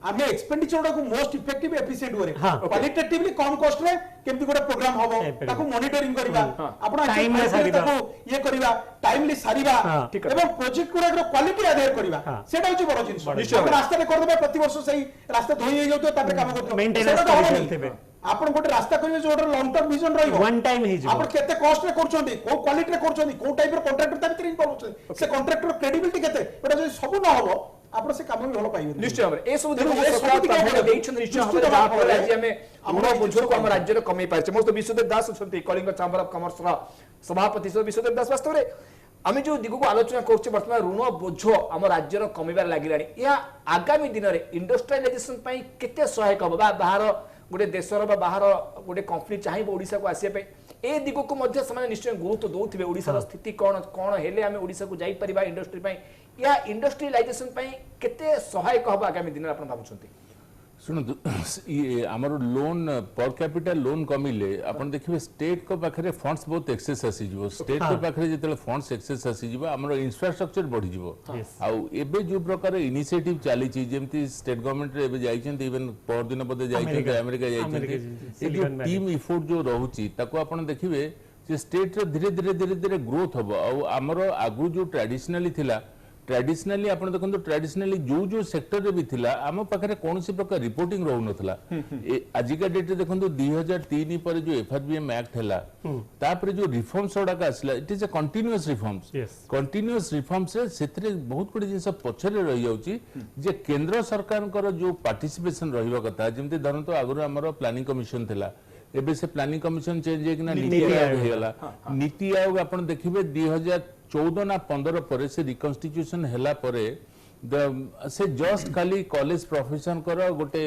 आमे एक्सपेंडिचर को मोस्ट इफेक्टिव एफिशिएंट वे हाँ, क्वालिटेटिवली कम कॉस्ट रे केमति गोटे प्रोग्राम हबो ताको मॉनिटरिंग करबा आपण Time रे सारिबा। ये करबा टाइमली सारिबा हाँ, ठीक है। एवं प्रोजेक्ट गुडा क्वालिटी आधार करबा हाँ। सेटा होची बड़ जिंस निश्चय। आपण रास्ता रे कर देबा प्रति वर्ष सही रास्ता धोई हो जाउतो तापर काम करतो Maintenance करि देबे। आपण गोटे रास्ता करिवे जो लॉन्ग टर्म विजन रहइबो One time ହେଇଯିବ। आपण केते कॉस्ट रे करछोंती को क्वालिटी रे करछोंती को टाइप रे कॉन्ट्रैक्टर ता भीतर इनवॉल्व से कॉन्ट्रैक्टर क्रेडिबिलिटी केते एटा जो सब न हबो आपण से काम भी भलो पाइबे निश्चय भाବରେ ए सब ତେଣୁ देखो ଏ सरकार ସବୁ प्राधान्य ଦିଗରେ ଦେଇଛନ୍ତି निश्चय भाବରେ ଦୃଷ୍ଟି जहाँ ଦେବା फଳରେ ଫଳରେ ଆଜି ଆମେ ଆମର ଋଣ ଏଇ ବୋଝକୁ ଜିନିଷ ଆମ ରାଜ୍ୟରେ କମେଇ ପାରିଛେ ମୋର ତ ବିଶ୍ୱଦେବ ଦାସ ଅଛନ୍ତି କଳିଙ୍ଗ ଚାମ୍बर ଅଫ କମର୍ସର ସଭାପତି ବିଶ୍ୱଦେବ ଦାସ ବାସ୍ତବରେ ଆମେ ଯୋଉ ଦିଗକୁ ଆଲୋଚନା କରୁଛେ ବର୍ତ୍ତମାନ ଋଣ ବୋଝ ଆମ ରାଜ୍ୟର କମିବାରେ ଲାଗିଲାଣି ଏହା ଆଗାମୀ ଦିନରେ ଇଣ୍ଡଷ୍ଟ୍ରିଆଲାଇଜେସନ ପାଇଁ କେତେ ସହାୟକ ହେବ ବା ବାହାର ଗୋଟେ ଦେଶର ବା ବାହାର ଗୋଟେ କମ୍ପାନୀ ଚାହିଁବ ଓଡ଼ିଶାକୁ ଆସିବା ପାଇଁ ए दिगो को मध्य समय निश्चय गुरुत्व दौथिबे ओडिसा रो स्थिति कोन कोन हेले आमे ओडिसा को जाई परिबा इंडस्ट्री पई या इंडस्ट्रियलाइजेशन पई केते सहायक हबा आगामी दिन आपण भाबुछंती शुणु ये आमर लोन पर कैपिटल लोन कमिले अपन देखिए स्टेट को पाखरे फंड्स बहुत एक्सेस आसी जिवो स्टेट को पाखरे जेतले फंड्स एक्सेस आसी जिवो हमर इंफ्रास्ट्रक्चर बढ़ी जिवो आउ एबे जो प्रकार इनिशिएटिव चाली छि जेमति स्टेट गवर्नमेंट रे एबे जाइछन इवन पर दिन बदे जाइछन अमेरिका जाइछन ए जो टीम इफोर्ट जो रहउछि ताको अपन देखिबे जे स्टेट रे धीरे धीरे धीरे धीरे ग्रोथ हबो आउ हमर आगु जो ट्रेडिशनली थिला ट्रेडिशनली आपण देखो ट्रेडिशनली जो जो सेक्टर रे भी थिला आम पाखरे कौन सी प्रकार रिपोर्टिंग रहू नथला आज का डेट रे देखो 2003 पर जो एफआरबीएम एक्ट हैला तापर जो रिफॉर्म्स ओडा आसला it is a continuous reforms continuous reforms रे सेतरे बहुत गुडी जिंस पछरे रहि जाउची जे केंद्र सरकार कर जो पार्टिसिपेशन रहिबा कथा जेमते धरन तो आगु हमर प्लानिंग कमिशन थिला एबे से प्लानिंग कमिशन चेंज हे कि ना नीति आयोग हेला नीति आयोग आपण देखिबे 2014 ना 15 पर से रिकन्स्टिट्यूशन हेला परे से जस्ट खाली कॉलेज प्रोफेशन कर गोटे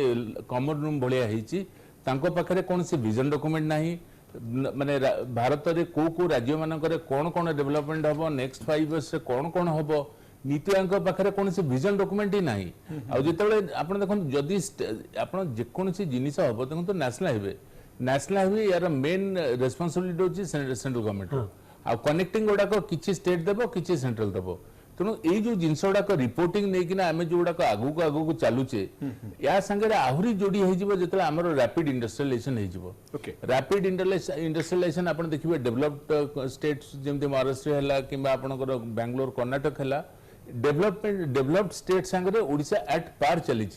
कॉमन रूम भलिया हेची तांको पाखरे कोन से विजन डॉक्यूमेंट नाही माने भारत रे को राज्य मानकर कोन कोन डेवलपमेंट हबो नेक्स्ट 5 इयर्स रे कोन कोन हबो नीति आयोग पाखरे कोन से विजन डॉक्यूमेंट ही नाही आ जेतेबेले आपण देखन जदी आपण जे कोन से जिनिस हबो देखन तो नेशनल हाईवे यार मेन रेस्पोंसिबिलिटी होची सेंट्रल गवर्नमेंट आ कनेक्टिंग गुडा किसी स्टेट देव किसी सेंट्रल देव तेणु ये जो जिनस गुड़ाक रिपोर्टिंग नहीं आम जो गुड़ाक आगू को चलुचे या संगे आहरी जोड़ी जो आमर रैपिड इंडस्ट्रियलाइजेशन रैपिड इंडस्ट्रियलाइजेशन आप देखिए डेवलप्ड स्टेट्स जमी महाराष्ट्र है कि बेंगलोर कर्णाटक है डेवलप्ड स्टेट सांगे ओडिशा एट पार चली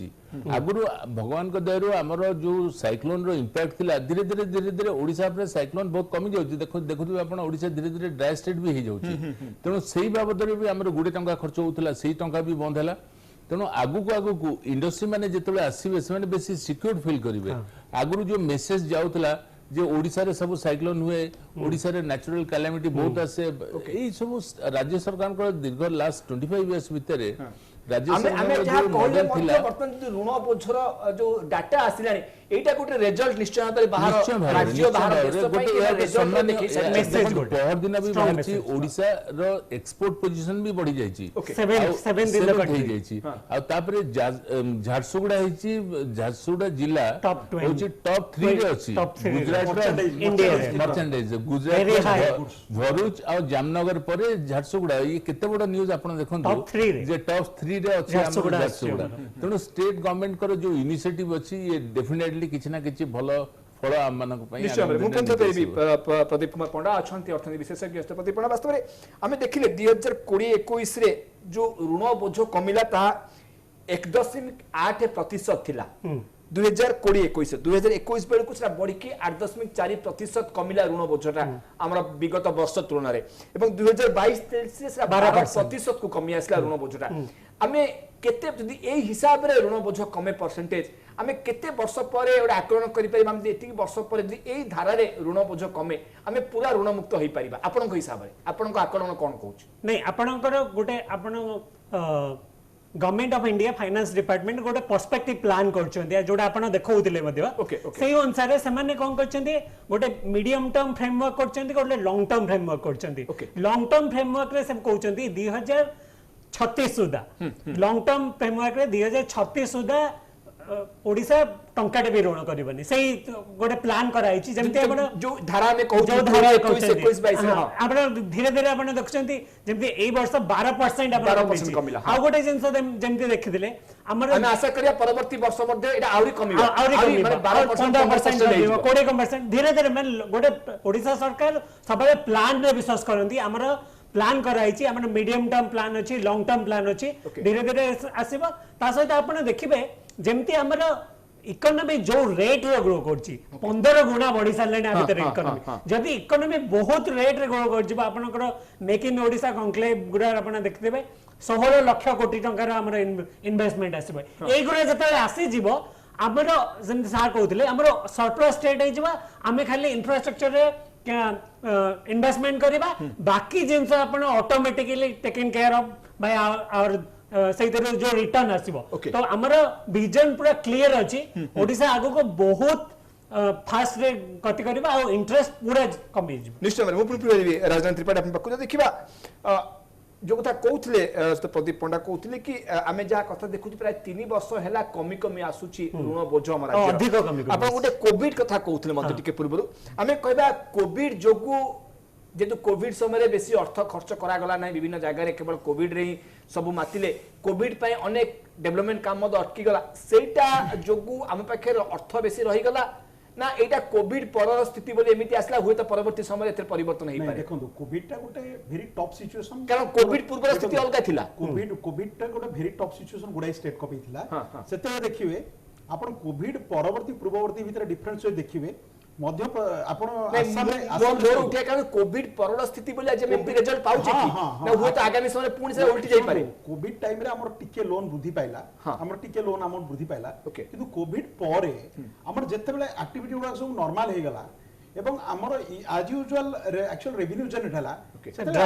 आगुरु भगवान को दयारु आमर जो साइक्लोन रो इंपैक्ट थिला धीरे धीरे धीरे धीरे ओडिशा पर साइक्लोन बहुत कमी जाउची देखु आपण ओडिशा धीरे धीरे ड्राई स्टेट भी हे जाउची तेणु सेही बाबद रे भी आमर गुडे टंका खर्च होउतला सेही टंका भी बंद हैला तेणु आगु को इंडस्ट्री माने जेतबे आसीबे से माने बेसी सिक्योर्ड फील करिवे आगुरु जो मेसेज जाउतला जे ओडिशा रे सब साइक्लोन हुए ओडिशा रे नेचुरल कैलामिटी बहुत आसे एई सब राज्य सरकार को दीर्घ लास्ट 25 इयर्स भितरे राज्य सरकार जो मॉडल थिला वर्तमान जो ऋण बोझर जो डाटा आसिलानी एटा गोटे रिजल्ट निश्चय भाबरे बाहर राज्य बाहर देश पई रिजल्ट देखि मेसेज गोटे बहुत दिन भी बाहरची ओडिशा रो एक्सपोर्ट पोजीशन भी बढ़ी जाईची 7 दिन हो जाईची आ तापरे झारसुगुड़ा हिची झारसुगुड़ा जिला होची टॉप 3 रे अछि गुजरात रो इंडिया मर्चेंडाइज गुजरात भरूच आ जामनगर परे झारसुगुड़ा ये केते बड़ न्यूज़ आपण देखंतु जे टॉप 3 रे अछि झारसुगुड़ा तेणु स्टेट गवर्नमेंट कर जो इनिशिएटिव अछि ये डेफिनेटली किछि ना किछि भलो फल आम मानक पई निश्चय प्रदीप कुमार पंडा अछंती अर्थनीति विशेषज्ञ प्रदीप पंडा वास्तव में आमे देखिले 2020-21 रे जो ऋण बोझ कमिला ता 1.8% थिला 2020-21 बेलू से बढ़ी 8.4% कमिला ऋण बोझटा आमर विगत वर्ष तुलन में 2022-23 12% को कमी आसला ऋण बोझटा आमे केते जदि ए हिसाब रे ऋण बोझ कमे परसेंटेज आमे केते वर्ष पर एटा आकलन करि परिबा हम एति वर्ष पर जदि एई धारा रे ऋण बोझ कमे आमे पूरा ऋण मुक्त होई परिबा आपन को हिसाब रे आपन को आकलन कोन कहूछ नै आपन को गोटे आपन government of India finance department गोटे पर्सपेक्टिव प्लान करछन्ते जोडा आपण देखौतिले मध्य सेही अनुसार से माने कोन करछन्ते गोटे मीडियम टर्म फ्रेमवर्क करछन्ते गोटे लॉन्ग टर्म फ्रेमवर्क करछन्ते लॉन्ग टर्म फ्रेमवर्क रे सब कहउछन्ते 2036 सुधा लॉन्ग टर्म फ्रेमवर्क रे 2036 सुधा ओडिशा टंकाटे भी ऋण करबनी सही गोटे प्लान कराई छी जेमते आपण जो धारा में कहू जो धारा 21 22 आपण धीरे धीरे आपण देखछंती जेमते एई वर्ष 12% आपण 12% कमिला आ गोटे जिंस जेमते देखिथिले हमर हम आशा करिया परवर्ती वर्ष मध्ये एटा आउरी कमिबा आउरी माने 12% 20% धीरे धीरे मैं गोटे ओडिशा सरकार सबले प्लान रे विश्वास करंती हमर प्लान कराई हमर मीडियम टर्म प्लान अछि लॉन्ग टर्म प्लान अछि धीरे धीरे आसीबा ता सहित आपण देखिबे जेमती हमर इकोनॉमी जो रेट रे ग्रो करछि 15 गुना बढ़ी सारले आ भीतर इकोनॉमी जदी इकोनॉमी बहुत रेट रे ग्रो करछि आपनकर मेक इन ओडिशा कॉन्क्लेव गुरा आपण देखिबे 16 लाख कोटी टंकार हमर इन्वेस्टमेंट आसीबे एई गुरा जतले आसी जीवो हमर जेमती सार कहउतले हमर सरप्लस स्टेट हे जीवा हमें खाली इंफ्रास्ट्रक्चर रे इन्वेस्टमेंट करिबा बाकी जिंस आपण automatically taken care of by our से जो रिटर्न आसीबो तो हमर विजन पूरा क्लियर अछि ओडिसा आगो को बहुत फास्ट रे गति करबा और इंटरेस्ट पूरा कमी जी निश्चय मैं पुरी राजधानी त्रिपाठी अपन पक्को देखिबा जो कथा कहउथले प्रदीप पंडा कहउथले कि आमे जा कथा देखुची प्राय 3 वर्ष हैला कमी कमी आसुची ऋण बोझ हमर राज्य अधिक कमी आपण गोटे कोविड कथा कहउथले मते टिके पूर्वरु आमे कहबा कोविड जोगु जेतु कोविड समय बेसी अर्थ खर्च करा गला नै विभिन्न जगह रे केवल कोविड रे सब मातिले कोविड पय अनेक डेवलपमेंट काम मद अटकी गला सेटा जोगु हम पाखे अर्थ बेसी रही गला ना एटा कोविड पर स्थिति बोले एमिति आसला हुए तो परवर्ती समय एते परिवर्तन हेई पारे देखो कोविड टा गोटे वेरी टॉप सिचुएशन कारण कोविड पूर्व स्थिति अलग थिला कोविड टा गोटे वेरी टॉप सिचुएशन गुडा स्टेट कपी थिला सेते देखिबे आपण कोविड परवर्ती पूर्ववर्ती भीतर डिफरेंस देखिबे मध्य आपण मोर उठे कारण कोविड परल स्थिति बोले जे एमपी रिजल्ट पाउचे कि ना हुए तो आगामी समय पुणी से उल्टी जाई पारे कोविड टाइम रे हमर टिके लोन वृद्धि पाइला हमर टिके लोन अमाउंट वृद्धि पाइला किंतु कोविड परे हमर जत्ते बेले एक्टिविटी गुडा सब नॉर्मल हे गला एवं हमर as usual actual revenue generate हला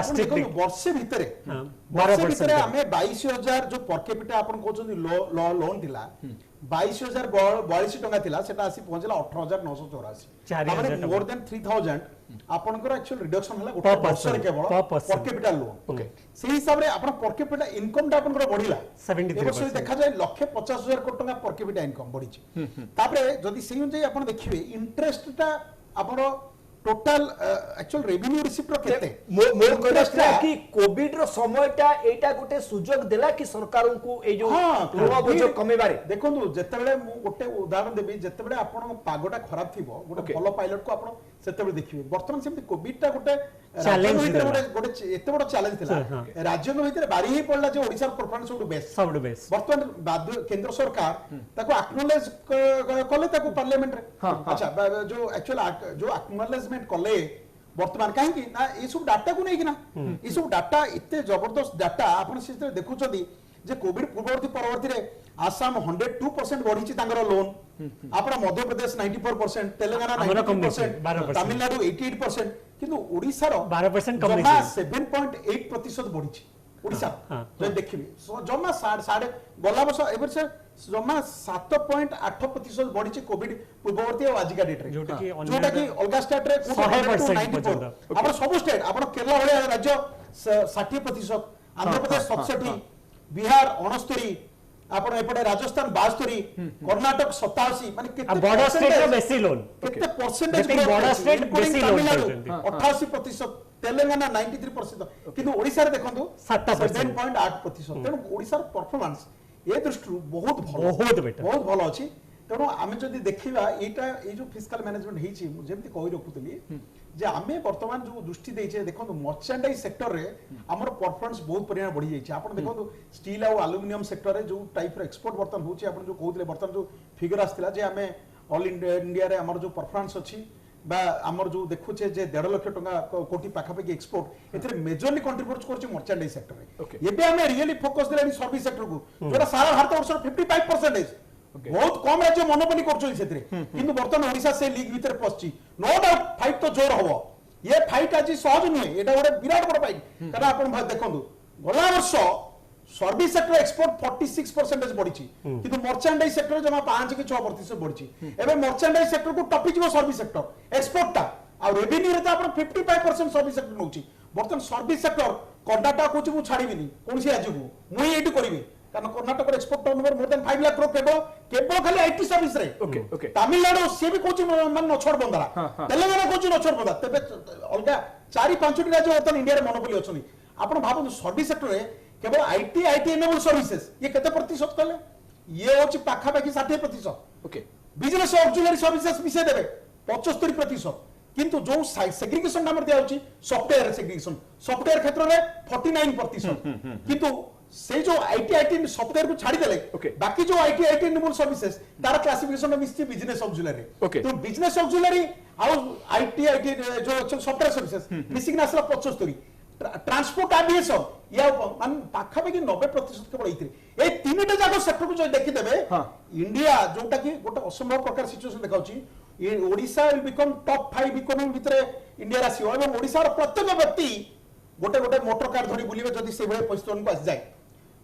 सेते वर्षे भितरे हमें 22000 जो पर कैपिटा आपण कहउछन लोन दिला 22042 टका थिला सेटा आसी पहुंचला 18984 हमर मोर देन 3000 आपनकर एक्चुअल रिडक्शन हला गोटे वर्ष रे केवल पर कैपिटा लोन सेही हिसाब रे आपण पर कैपिटा इनकम टा आपनकर बढ़िला 73% देखा जाय 1,50,000 कोटी टका पर कैपिटा इनकम बढ़ी छि तापरे जदी सेही जे आपण देखिबे इंटरेस्ट टा आपण टोटल एक्चुअल रेवेन्यू रिसीप्ट केते मोर कहला कि कोविड रो समयटा एटा गोटे सुजोग देला कि सरकार को ए जो ऋण बोझ कमेबारे देखंतु जेतेबेले मु गोटे उदाहरण देबी जेतेबेले आपण पागोटा खराब थिबो गोटे भलो पायलट को आपण सेतेबेले देखिबे वर्तमान सेमति कोविड टा गोटे चैलेंज गोटे एते बड़ चैलेंज थिला राज्य के भीतर बारी ही पड़ला जे ओडिसा परफॉर्मेंस सब बेस्ट वर्तमान केंद्र सरकार ताको एक्नॉलेज कले ताको पार्लियामेंट रे अच्छा जो एक्चुअल जो एक्नॉलेजमेंट कले वर्तमान कहीं ना ये सब डाटा को नहीं ना ये सब डाटा इतने जबरदस्त डाटा आपण से देखुछदी जे कोविड पूर्ववर्ती परवर्ती रे आसाम 102% बढ़ी छि तांगर लोन आपरा मध्य प्रदेश 94% तेलंगाना 90% तमिलनाडु 88% किंतु ओडिसा रो 12% कम जमा 7.8% बढ़ी छि ओडिसा जे देखिबे जमा साडे गला वर्ष एबर से जमा 7.8% बढ़ी छि कोविड पूर्ववर्ती और आजिका डेट रे जोटा कि अलगा स्टेट रे 100% आपन सब स्टेट आपन केरला वाला राज्य 60% आंध्र प्रदेश 67 बिहार 69 आपण एपटे राजस्थान 72 कर्नाटक 87 माने केते बड़ा स्टेट रो बेसी लोन केते परसेंटेज बड़ा स्टेट बेसी लोन 88% तेलंगाना 93% किंतु ओडिसा रे देखंतु 7.8% तेनु ओडिसा रो परफॉर्मेंस ए दृष्टि बहुत भलो अछि तेणु आमे जदि देखिबा एटा ए जो फिस्कल मैनेजमेंट हेछि जेमति कहि रखुतली जे आमे वर्तमान जो दृष्टि देछे देखंतु मर्चेंडाइज सेक्टर रे हमर परफॉर्मेंस बहुत परिमाण बढ़ी जाइछि आपण देखंतु स्टील और एल्युमिनियम सेक्टर रे जो टाइप रो एक्सपोर्ट वर्तमान होछि आपण जो कहउतले वर्तमान जो फिगर आस्थिला जे आमे ऑल इंडिया रे हमर जो परफॉर्मेंस अछि बा हमर जो देखुछे जे 1.5 लाख टका कोटी पाखापाखि एक्सपोर्ट एथरे मेजरली कंट्रीब्यूट करछि मर्चेंडाइज सेक्टर रे एबे आमे रियली फोकस देलानी सर्विस सेक्टर को जोरा सारा भारत वर्ष 55% बहुत कम राज्य मोनोपोली करछोई सेतरे किंतु वर्तमान ओडिसा से लीग भीतर पछछि नो डाउट फाइट तो जोर हबो ये फाइट आज सहज नुहे एटा गोटे विराट बड़ फाइट कारण आपण देखंतु गला वर्ष सर्विस सेक्टर एक्सपोर्ट 46% बढ़ी किंतु मर्चेंडाइज सेक्टर जमा 5 कि 6% बढ़ी एबे मर्चेंडाइज सेक्टर को टपी जिवो सर्विस सेक्टर एक्सपोर्ट ता आ रेवेन्यू रे त आपण 55% सर्विस सेक्टर नउची वर्तमान सर्विस सेक्टर कर्णाटक कौच मुझे छाड़बी कौन सी राज्य को मुझे ये करी कारण Karnataka export turnover more than 5 lakh crore केवल खाली आईटी सर्विस रे तमिलनाडु सी भी कौच मान नछड़ बंदा तेलंगाना कौच नछड़ बंदा तेबे अलग 4-5 राज्य बर्तमान इंडिया रे मोनोपोली अछि आपण भाबु सर्विस सेक्टर रे केवल आईटी एनेबल सर्विसेज ये केते प्रतिशत कले ये होची पाखा पाखी 60%। ओके बिजनेस ऑक्सिलरी सर्विसेज मिसे देबे 75%। किंतु जो सेग्रीगेशन नाम दिया होची सॉफ्टवेयर सेग्रीगेशन सॉफ्टवेयर क्षेत्र में 49%। किंतु से जो आईटी सॉफ्टवेयर को छाड़ी देले बाकी जो आईटी इनेबल सर्विसेज तार क्लासिफिकेशन मिस्सी बिजनेस ऑक्सिलरी तो बिजनेस ऑक्सिलरी आउ आईटी जो सॉफ्टवेयर सर्विसेज मिसिंग नासला 75। ट्रांसपोर्ट एविएशन या मान पाखा पाखी 90% केवल ए तीनटा जाक सेक्टर को जो देखि देबे इंडिया जोटा कि गोटे असंभव प्रकार सिचुएशन देखाउची Odisha will become top 5 economy भितरे इंडिया रासियो एवं ओडिशा रो प्रत्येक व्यक्ति गोटे गोटे मोटर कार धरी बुलिबे जदी से भले परिस्थिति को आसी जाय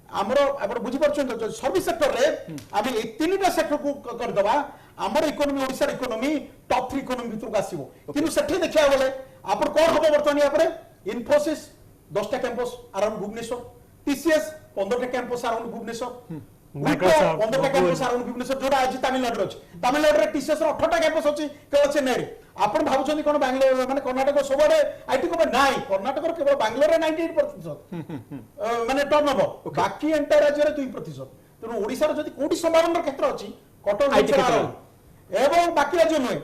हमरो आपण बुझी परछन सर्विस सेक्टर रे आमे ए तीनटा सेक्टर को कर दबा हमर economy Odisha economy top 3 economy भितर को आसीबो किंतु सेठी देखिया बोले आपण कोन हबो वर्तमान या परे इन्फोसिस 10टा कैंपस अराउंड भुवनेश्वर टीसीएस 15टा कैंपस अराउंड भुवनेश्वर Microsoft 15टा कैंपस अराउंड भुवनेश्वर जोड़ा आज तमिलनाडु अछि तमिलनाडु रे टीसीएस रो 18टा कैंपस अछि केवल चेन्नई रे आपण भाबुछन कोन बेंगलोर माने कर्नाटक सबरे आईटी को नाही कर्नाटक रो केवल बेंगलोर रे 98% माने टर्नओवर बाकी एंटायर राज्य रे 2%। तनो ओडिसा रो जदी कोटी संभावना क्षेत्र अछि कटक आईटी एवं बाकी राज्य नुहे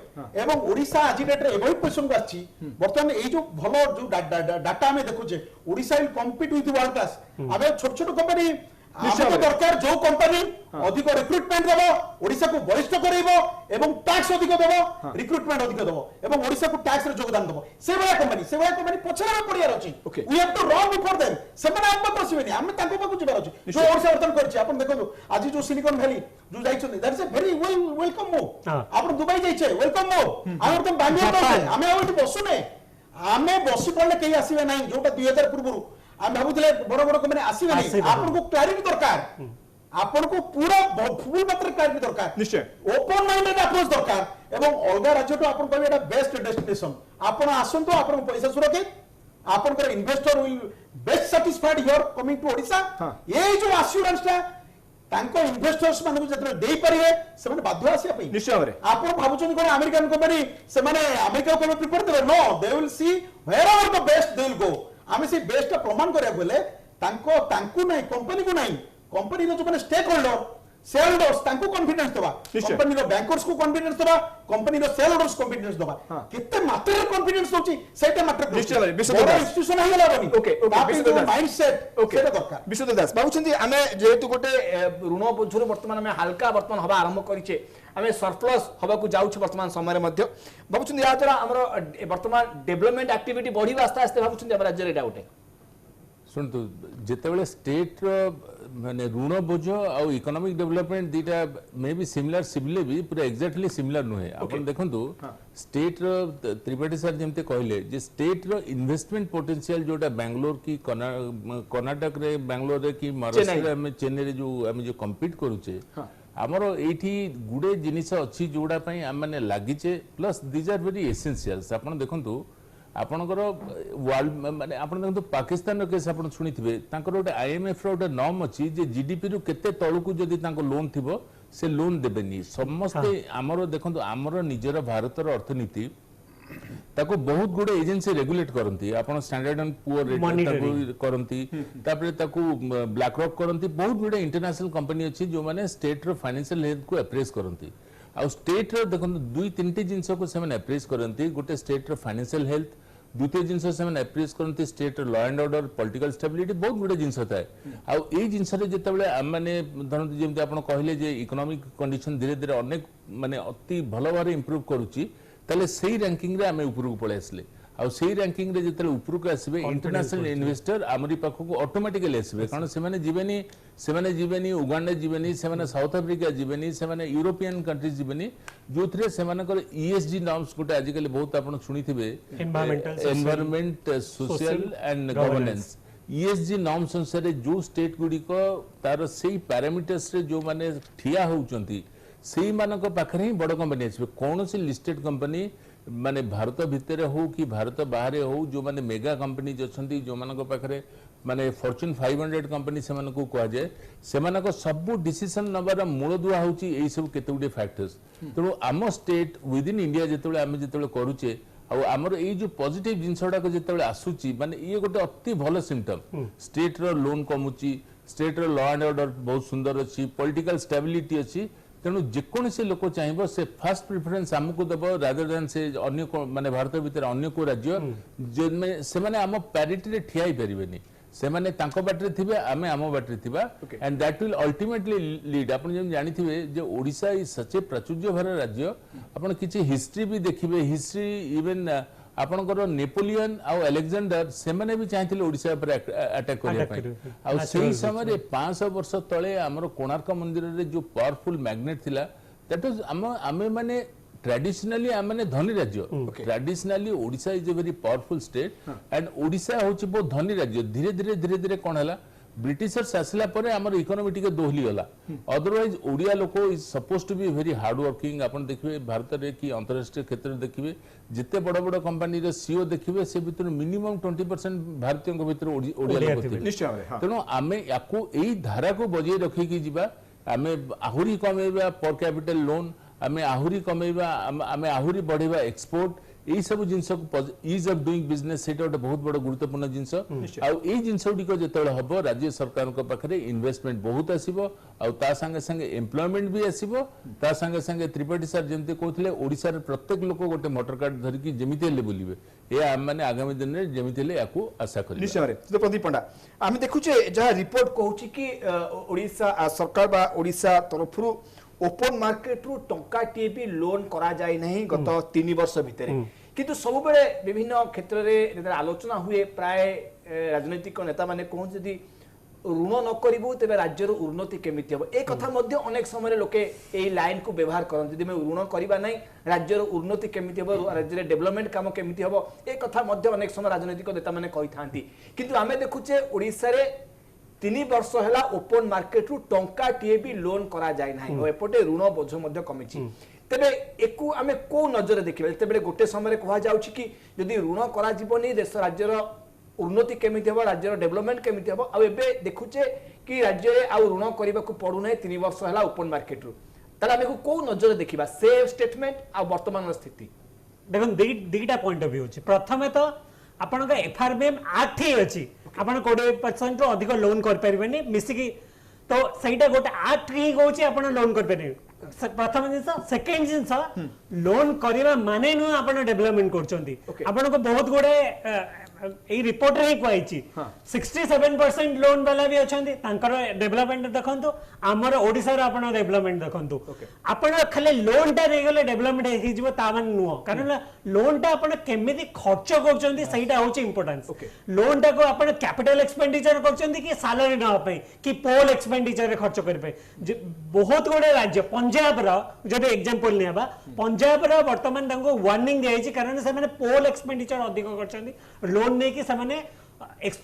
एवं ओडिशा आज डेट रे एवं क्वेश्चन को आछि वर्तमान ए जो भलो जो डाटा हमें देखुचे Odisha will compete with world class आबे छोट छोट कंपनी हमको दरकार जो कंपनी अधिक रिक्रुटमेंट देबो ओडिशा को बलिष्ठ करैबो एवं टैक्स अधिक देबो रिक्रुटमेंट अधिक देबो एवं ओडिशा को टैक्स रे योगदान देबो से वाला कंपनी पछरा पड़िया अछि we have to run before them सेमन हम पसिबेनी हम ताको पाकु जिबार अछि जो ओडिशा वर्तन करछि आपण देखो आज जो सिलिकॉन वैली जो जाइछन that is a very welcome move आपण दुबई जाइछे वेलकम मूव हम तो बांग्लोर जाइछे हम आउट बसुने हमें बसी पड़ले केही आसीबे नाही जोटा 2000 पूर्व हम भाबुतले बड़ बड़ कंपनी आसीबे नाही आपन को क्लैरिटी दरकार आपन को पूरा फुल मात्रा क्लैरिटी दरकार निश्चय ओपन माइंडेड अप्रोच दरकार एवं अलगा राज्य तो आपन कहबे एटा बेस्ट डेस्टिनेशन आपन आसंतो आपन पैसा सुरक्षित आपन कर investor will best satisfied here coming to Odisha ए जो एश्योरेंस ता तांको इन्वेस्टर्स मानकु जतरे देई परिवे से माने बाध्य आसिया पई निश्चय रे आपन भाबुछन कोन अमेरिकन कंपनी से माने अमेरिका को प्रिफर देबे no they will see wherever the best they will go आमे से बेस्ट प्रमाण करिया बोले तांको नहीं कंपनी को नहीं कंपनी रो जो माने स्टेक होल्डर शेयर होल्डर्स तांको कॉन्फिडेंस देबा कंपनी रो बैंकर्स को कॉन्फिडेंस देबा कंपनी रो शेयर होल्डर्स कॉन्फिडेंस देबा कितने मात्रा रे कॉन्फिडेंस होची सेटा मात्रा निश्चय विश्वदास इंस्टीट्यूशन है लाबनी विश्वदास माइंडसेट सेटा दरकार विश्वदास बाबूचंदी आमे जेहेतु गोटे ऋण बोझर वर्तमान आमे हल्का वर्तमान हवा आरंभ करिचे आमे सरप्लस हवा को जाउछ वर्तमान समय रे मध्य बाबूचंदी या द्वारा हमर वर्तमान डेवलपमेंट एक्टिविटी बढ़ी आस्ते आस्ते बाबूचंदी हम राज्य रे डाउटे शुणु जितेबाला स्टेट माने ऋण बोझ आउ इकोनॉमिक डेवलपमेंट दीटा मे बी सिमिलर सिमिले भी पूरा एक्जाक्टली सिमिलर नुहे अपन देखंतु स्टेट त्रिपाठी सर जेमते कहले जे स्टेट रो इन्वेस्टमेंट पोटेंशियल जोटा बेंगलोर की कर्नाटक रे बेंगलोर रे की महाराष्ट्र रे हम चेन्नई रे जो हम जो कम्पीट करूचे हमर एठी गुडे जिनिस अछि जोडा पई हम माने लागिचे plus these are very essentials अपन देखंतु आपणकर वर्ल्ड माने आपण देखंतु पाकिस्तान रो केस आपण सुनिथिबे तांकर ओटे आईएमएफ रो ओटे नॉर्म अछि जे जीडीपी रो केते तळकु जदी तांको लोन थिबो से लोन देबेनी समस्ते हमरो देखंतु हमरो निजर भारत रो अर्थनीति ताको बहुत गुडे एजेंसी रेगुलेट करंती आपण स्टैंडर्ड एंड पुअर रेट ताको करंती तापरे ताको ब्लैक रॉक करंती बहुत गुडे इंटरनेशनल कंपनी अछि जो माने स्टेट रो फाइनेंशियल हेल्थ को अप्रेस करंती आ स्टेट रो देखंतु दुई तीनटी जिंस को से माने अप्रेस करंती गोटे स्टेट रो फाइनेंशियल हेल्थ द्वितीय जिनस से अप्रिज करते state law and order political stability बहुत गुडे जिनस थाए आई जिनस जिते आने धरती जमी आप कहले जे इकोनॉमिक कंडीशन धीरे धीरे अनेक माने अति भल भाव इंप्रूव करुच्ची ताले सही रैंकिंग रे आमे ऊपर को पळे आसले आ सही रैंकिंग रे जते ऊपर को आसीबे इंटरनेशनल इन्वेस्टर आमरी पाखो को ऑटोमेटिकली आसीबे कारण से माने जीवेनी उगांडा जीवेनी से माने साउथ अफ्रीका जीवेनी से माने यूरोपियन कंट्रीज जीवेनी जोथरे से मानकर ईएसजी नॉर्म्स गोटे आजिकल बहुत आपण सुनिथिबे environment social and governance ESG norms अनुसार जो स्टेट गुडी को तार सही पैरामीटर्स रे जो माने ठिया होउचंती सेही मानक पाखरे ही बड़ कंपनी आछबे कोनोसी लिस्टेड कंपनी माने भारत भितर हो कि भारत बाहर हो जो माने मेगा कंपनी अच्छी जो मान पाखे माने फॉर्च्यून 500 कंपनी से कह जाए से सब डिसीजन नबार मूल दुआ होई सब केते गुडे फैक्टर्स तेणु आम स्टेट विद इन इंडिया जिते आम जो करुचे आमर ये जो पॉजिटिव जिनस गुड़ाक जिते आसूची माने ये गोटे अति भल सिम्पटम स्टेट रो लोन कमुची स्टेट रो लॉ एंड ऑर्डर बहुत सुंदर अच्छी पॉलिटिकल स्टेबिलिटी अच्छी तेणु जेकोसी लोक चाहिए से फास्ट प्रिफरेन्स आमको दब रादर देन से अन्य माने भारत भीतर अन्य को राज्य से माने आम पैरिटी ठिया ही पारे से माने तांको बाटरे थिबे आमे आम बाटरे थिबा and that will ultimately lead आपण जे जानिथिबे जे ओडिसा इज सच ए प्राचुर्य भर राज्य आपण किछि हिस्ट्री भी देखिबे हिस्ट्री इवन आपणकर नेपोलियन आ अलेक्जेंडर से माने भी चाहिथिले ओडिसा पर अटैक करिया पई आ सेही समय रे 500 वर्ष तळे हमर कोणार्क मंदिर रे जो पावरफुल मैग्नेट थिला दैट वाज आमे माने ट्रेडिशनली आमने धनी राज्य traditionally Odisha is a very powerful state and Odisha होची बहुत धनी राज्य धीरे धीरे कौन है ब्रिटिशर्स आसला परे हमर इकोनॉमी टिके दोहली गला अदरवाइज ओडिया लोक is suppose to be very hard working आपण देखिबे भारत रे कि अंतरराष्ट्रीय क्षेत्र देखिबे जिते बड़ बड़ कंपनी रे सीईओ देखिबे से भीतर मिनिमम 20% भारतीय भीतर ओडिया लोक निश्चय तेणु आमे याकू एई धारा को बजाय रखी कि जिबा आमे आहुरी कमेबा पर कैपिटल लोन आमे आहुरी कमेबा आमे आहुरी बढ़ेबा एक्सपोर्ट यही सब जिनस इज ऑफ डूइंग बिजनेस सेटा गोटे बहुत बड़ गुरुत्वपूर्ण जिनस आउ ए जिनस गुडिक जेतेबेले हबो राज्य सरकार को पाखरे इन्वेस्टमेंट बहुत आसीबो आउ ता संगे संगे एम्प्लॉयमेंट भी आसीबो ता संगे संगे त्रिपाठी सर जेमते कहथिले ओडिसा रे प्रत्येक लोक गोटे मोटर कार्ड धरि कि जेमिते ले बोलिबे ए आम माने आगामी दिन रे जेमिते ले याकू आशा करिबे निश्चय रे तो प्रदीप पंडा आमे देखुचे जहा रिपोर्ट कहूची कि ओडिसा सरकार बा ओडिसा तरफरु ओपन मार्केट रु टंकाटी भी लोन करा जाय नहीं गत 3 वर्ष भितर किंतु सब बेले विभिन्न क्षेत्र रे आलोचना हुए प्राय राजनीतिक नेता माने कहूं जदी ऋण न करिबो तबे राज्यर उन्नति केमिति हो ए कथा मध्य अनेक समय लोके ए लाइन को व्यवहार करन जदी मैं ऋण करिबा नै राज्यर उन्नति केमिति हो राज्य रे डेवलपमेंट काम केमिति हो ए कथा मध्य अनेक समय राजनीतिक नेता माने कहि थांती किंतु आमे देखुचे ओडिसा रे 3 वर्ष है ओपन मार्केट रु टंकाटीए भी लोन करा जाय नाही और एपटे ऋण बोझ मध्य कमिछि तेबे एकु आमे को नजर देखिबे तेबे गोटे समय कहा जाउछि कि यदि ऋण करा जीवनी देश राज्यर उन्नति केमिति हो राज्यर डेवलपमेंट केमिति हो आ एबे देखुचे कि राज्य रे आ ऋण करिबा को पडु नै 3 वर्ष है ओपन मार्केट रु तला आमे को नजर देखिबा सेफ स्टेटमेंट आ वर्तमान स्थिति देखन दीटा पॉइंट ऑफ व्यू अछि प्रथमे तो आपण का एफआरबीएम एक्ट ही अछि आपण 20% रो अधिक लोन कर परिबेनी मिसिकी तो सहीटा गोटे एक्ट ही कहूची आपण लोन कर परिबे प्रथम जिंस सेकंड जिंस लोन करिबा माने नु आपण डेवलपमेंट करचंती आपण को बहुत गोडे ए रिपोर्ट रे कहैछि 67% लोन वाला भी अछंती तांकर डेवलपमेंट देखंतु हमर ओडिसा रे आपण डेवलपमेंट देखंतु आपण खाली लोन टा रे गेले डेवलपमेंट हे जिवो ता मान नुओ कारण लोन टा आपण केमिति खर्च करचंती सहीटा होछि इंपोर्टेंस लोन टा को आपण कैपिटल एक्सपेंडिचर करचंती कि सैलरी न पे कि पोल एक्सपेंडिचर रे खर्च करबे बहुत गोडे राज्य पंजाब रो जदि एग्जांपल नेबा पंजाब रो वर्तमान तांको वार्निंग देइछि कारण से माने पोल एक्सपेंडिचर अधिक करचंती लोन ने कि सामने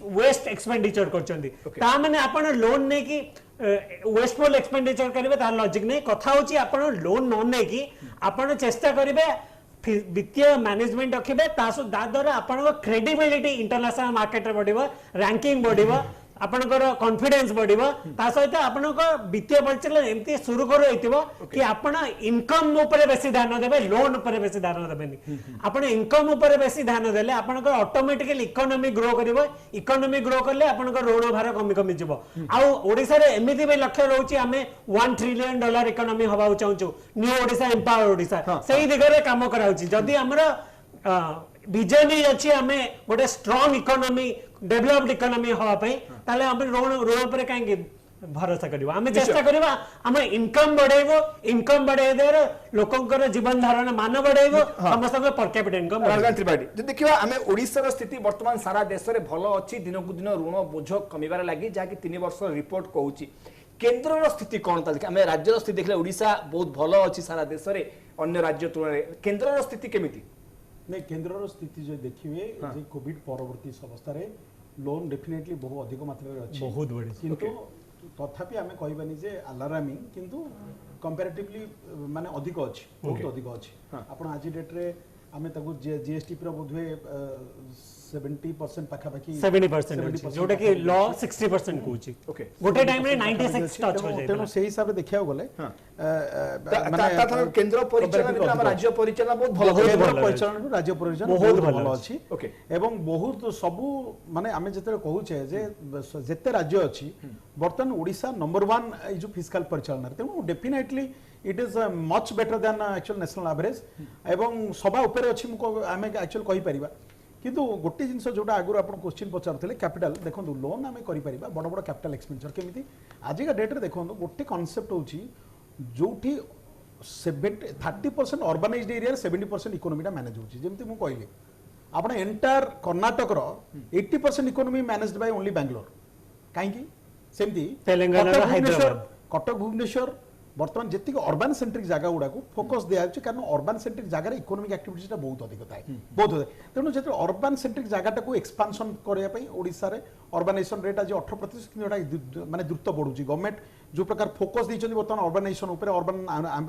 वेस्ट एक्सपेंडिचर करचंदी ता माने आपण लोन ने कि वेस्टफुल एक्सपेंडिचर करिवे ता लॉजिक नै कथा होची आपण लोन न नै कि आपण चेष्टा करिवे वित्तीय मैनेजमेंट रखिबे ता द्वारा आपण क्रेडिबिलिटी इंटरनेशनल मार्केट रे बढ़िबो रैंकिंग बढ़िबो आपनकर कॉन्फिडेंस बढ़िबो ता सहित आपनकर वित्तीय परिचालन एमती शुरू करो हेतिबो कि आपण इनकम ऊपर बेसी ध्यान देबे लोन ऊपर बेसी ध्यान देबेनी आपण इनकम ऊपर बेसी ध्यान देले आपनकर ऑटोमेटिकली इकोनॉमी ग्रो करिवो इकोनॉमी ग्रो करले आपनकर ऋण भार कमी कमी जिवो आ ओडिसा रे एमिति बे लक्ष्य रहउची हमें $1 ट्रिलियन इकोनॉमी हबाउ चाहूचू न्यू ओडिसा एम्पावर ओडिसा सेही दिगरे काम कराउची जदी हमरा विजन ही अच्छी हमें गोटे स्ट्रांग इकोनॉमी डेवलप्ड इकोनॉमी हवा पई ताले हम ऋण पर काहे भरोसा करबा हमें चेष्टा करबा हम इनकम बढ़ेबो इनकम बढ़े देर लोकंकर जीवन धारण मान बढ़ेबो समस्त पर कैपिटा इनकम राजगान त्रिपाठी जे देखिबा हमें ओडिसा रो स्थिति वर्तमान सारा देश रे भलो अछि दिन को दिन ऋण बोझ कमीबार लागि जाकि 3 वर्ष रिपोर्ट कहूची केंद्र रो स्थिति कोन ताल हमें राज्य रो स्थिति देखले ओडिसा बहुत भलो अछि सारा देश रे अन्य राज्य तुलना केंद्र रो स्थिति केमिति नहीं केंद्र स्थिति जो देखिए जे कोविड परवर्ती अवस्था रे लोन डेफिनेटली बहुत अधिक मात्रा रे अछि बहुत बड़ी किंतु तथापि आमे कहबानी जे अलार्मिंग किंतु कंपैरेटिवली माने अधिक अछि बहुत अधिक अछि आपण आज डेट रे आमे ताकू जीएसटी पर बोधवे 70% पाखापाखि 70% जोटा कि लॉ 60% कहूची ओके गोटे टाइम रे 96 टच हो जाय तेणु से हिसाब रे देखिया गले केंद्र परिचालन हम राज्य परिचालन बहुत भलो केंद्र परिचालन राज्य परिचालन बहुत भलो भलो अछि ओके एवं बहुत सबु माने आमे जते कहूचे जे जते राज्य अछि बर्तन ओडिसा नंबर 1 ए जो फिस्कल परिचालन तेणु definitely it is much better than actual national average एवं सभा ऊपर अछि आमे एक्चुअल कहि परिबा किंतु गोटे जिनस जोटा आगुर आप क्वेश्चन पचारुले कैपिटल देखो लोन आम कर बड़ बड़ कैपिटल एक्सपेंडिचर केमी आजिका डेट्रे देखो गोटे कनसेप्ट हूँ जो 30% अर्बानाइज्ड एरिया 70% इकोनोमी मैनेज होती मुझे कहली आप entire Karnataka 80% economy managed by only Bangalore कहीं सेमती कटक भुवनेश्वर बर्तमान जी अर्बान सेंट्रिक जगह गुड़ा फोकस दिया कारण अर्बान सेंट्रिक जगह इकोनोमिक एक्टिविटीज बहुत अधिक थाए बहुत तेणु जो अर्बान सेंट्रिक जगह को एक्सपांशन करने ओडिशा रे अर्बानाइजेशन रेट आज 18% माने द्रुत बढ़ुची गवर्नमेंट जो प्रकार फोकस देइछन बर्तमान अर्बानाइजेशन ऊपर अर्बान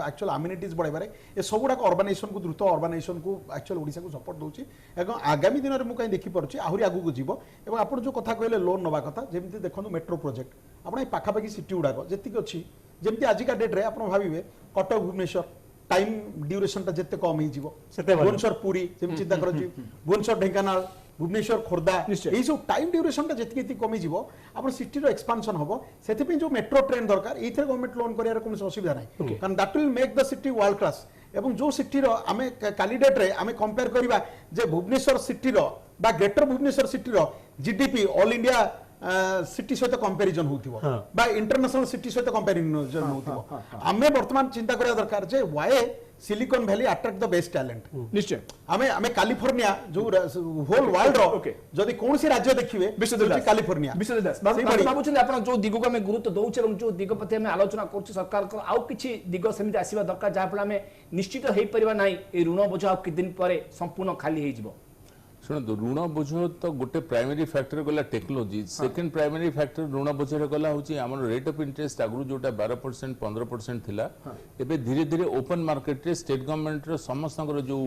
एक्चुअल अम्यूनिटीज बढ़ाइबारे ए सब गुड़ा अर्बानाइजेशन को द्रुत अर्बानाइजेशन को एक्चुअल ओडिशा को सपोर्ट दउची एवं आगामी दिन में मुझे कहीं देखि पारुची आहुरी आगु को जीवो एवं आपण जो कथा कहले लोन नवा कथा जेमति देखंतु मेट्रो प्रोजेक्ट आपण ए पाखापाखि सिटी गुड़ा जेतिक अछि जेमती आजिका डेट रे आपण भाबिबे कटक भुवनेश्वर टाइम ड्यूरेशन टा जत्ते कम ही जीवो भुवनेश्वर पुरी जेम चिंता करो भुवनेश्वर ढेंकानाल भुवनेश्वर खोर्धा ये सब टाइम ड्यूरेशन टा जत्ते कमी जीवो आपण सिटी रो एक्सपांशन हबो सेति पे जो मेट्रो ट्रेन दरकार एथरे गवर्नमेंट लोन करियार कोनो असुविधा नाही कारण that will make the city world class एवं जो सिटी रो आमे काली डेट रे आमे कंपेयर करबा जे भुवनेश्वर सिटी रो बा ग्रेटर भुवनेश्वर सिटी रो जीडीपी ऑल इंडिया सिटी सहित कंपेरिजन होतिबो बा इंटरनेशनल सिटी सहित कंपेरिजन होतिबो आमे वर्तमान चिंता करिया दरकार जे why silicon valley attract the best talent निश्चय आमे कैलिफोर्निया जो होल वर्ल्ड रो जदी कोन से राज्य देखिबे विश्वविद्यालय कैलिफोर्निया विश्वविद्यालय बाबू आपण जो दिग को हमें गुरुत्व दउछ एवं जो दिग प्रति हमें आलोचना करछ सरकार को आउ किछि दिग समिति आसीबा दरकार जा फल हमें निश्चित हेइ परिबा नाही ए ऋण बोझ आ कि दिन परे संपूर्ण खाली हेइ जिवो शुणु ऋण बोझ तो गोटे प्राइमरी फैक्टर गला टेक्नोलोजी सेकंड प्राइमरी फैक्टर ऋण बोझ गला हूँ आम रेट ऑफ इंटरेस्ट आगु जोटा 12% 15% थिला एबे धीरे धीरे ओपन मार्केट रे स्टेट गवर्नमेंट रो समस्त जो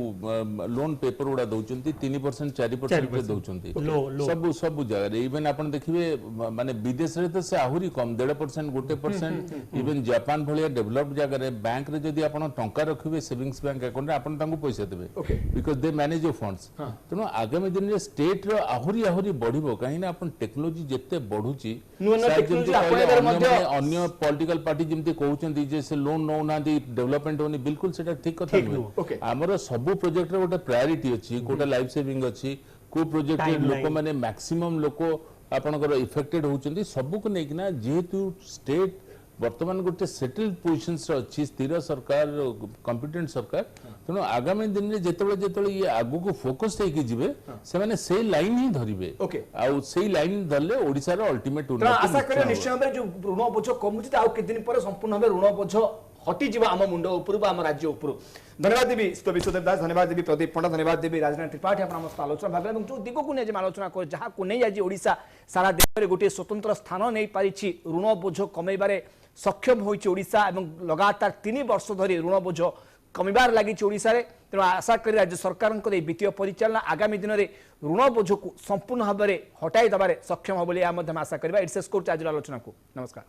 लोन पेपर गुड़ा दउचंती 3% 4% पे दउचंती सब सब जगह इवन आपण देखिबे माने विदेश रे तो से आहुरी कम 1.5% 1% इवन जापान भलिया डेवलप्ड जगह रे बैंक रे जदी आपण टंका रखिबे सेविंग्स बैंक अकाउंट रे आपण तांको पैसा देबे because they manage your funds तनो आगामी दिन में स्टेट रो आहुरी आहुरी बढ़िबो काहे ना अपन टेक्नोलॉजी जत्ते बढ़ुची अन्य पॉलिटिकल पार्टी जेमती कहउचंदी जे से लोन नो ना दी डेवलपमेंट होनी बिल्कुल सेटा ठीक कथा नुहे हमर सब प्रोजेक्ट रे गोटे प्रायोरिटी अछि कोटा लाइफ सेविंग अछि को प्रोजेक्ट रे लोक माने मैक्सिमम लोक आपनकर इफेक्टेड होउचंदी सब को नै कि ना जेहेतु स्टेट वर्तमान गोटे सेटल्ड पोजिशंस अच्छी स्थिर सरकार कॉम्पिटेंट सरकार तेणु आगामी दिन में जिते ये आगु को फोकस जीवे से माने से लाइन ही धरिबे आउ से लाइन धरले ओडिसा रो अल्टीमेट उन्नति आशा करियो निश्चय भाबे जो ऋण बोझ कमुची आउ के दिन पर संपूर्ण भाबे ऋण बोझ हटी जीवा आम मुंड ऊपर बा आम राज्य ऊपर धन्यवाद देवी विश्वदेव दास धन्यवाद देवी प्रदीप पंडा धन्यवाद देवी राजनाथ त्रिपाठी आपण समस्त आलोचना भाग जो दिग को नहीं आलोचना कर जहाँ को नहीं आज ओडिशा सारा देश में गोटे स्वतंत्र स्थान नहीं पारिछि ऋण बोझ कमेबारे सक्षम होइछि ओडिशा एवं लगातार 3 वर्ष धरी ऋण बोझ कमिबार लागि ओडिशा रे तेणु आशा करी राज्य सरकार वित्तीय परिचालना आगामी दिन में ऋण बोझ को संपूर्ण भाव में हटाई दबारे सक्षम हो बोली आशा करबा इट्स स्कोर आज आलोचना को नमस्कार।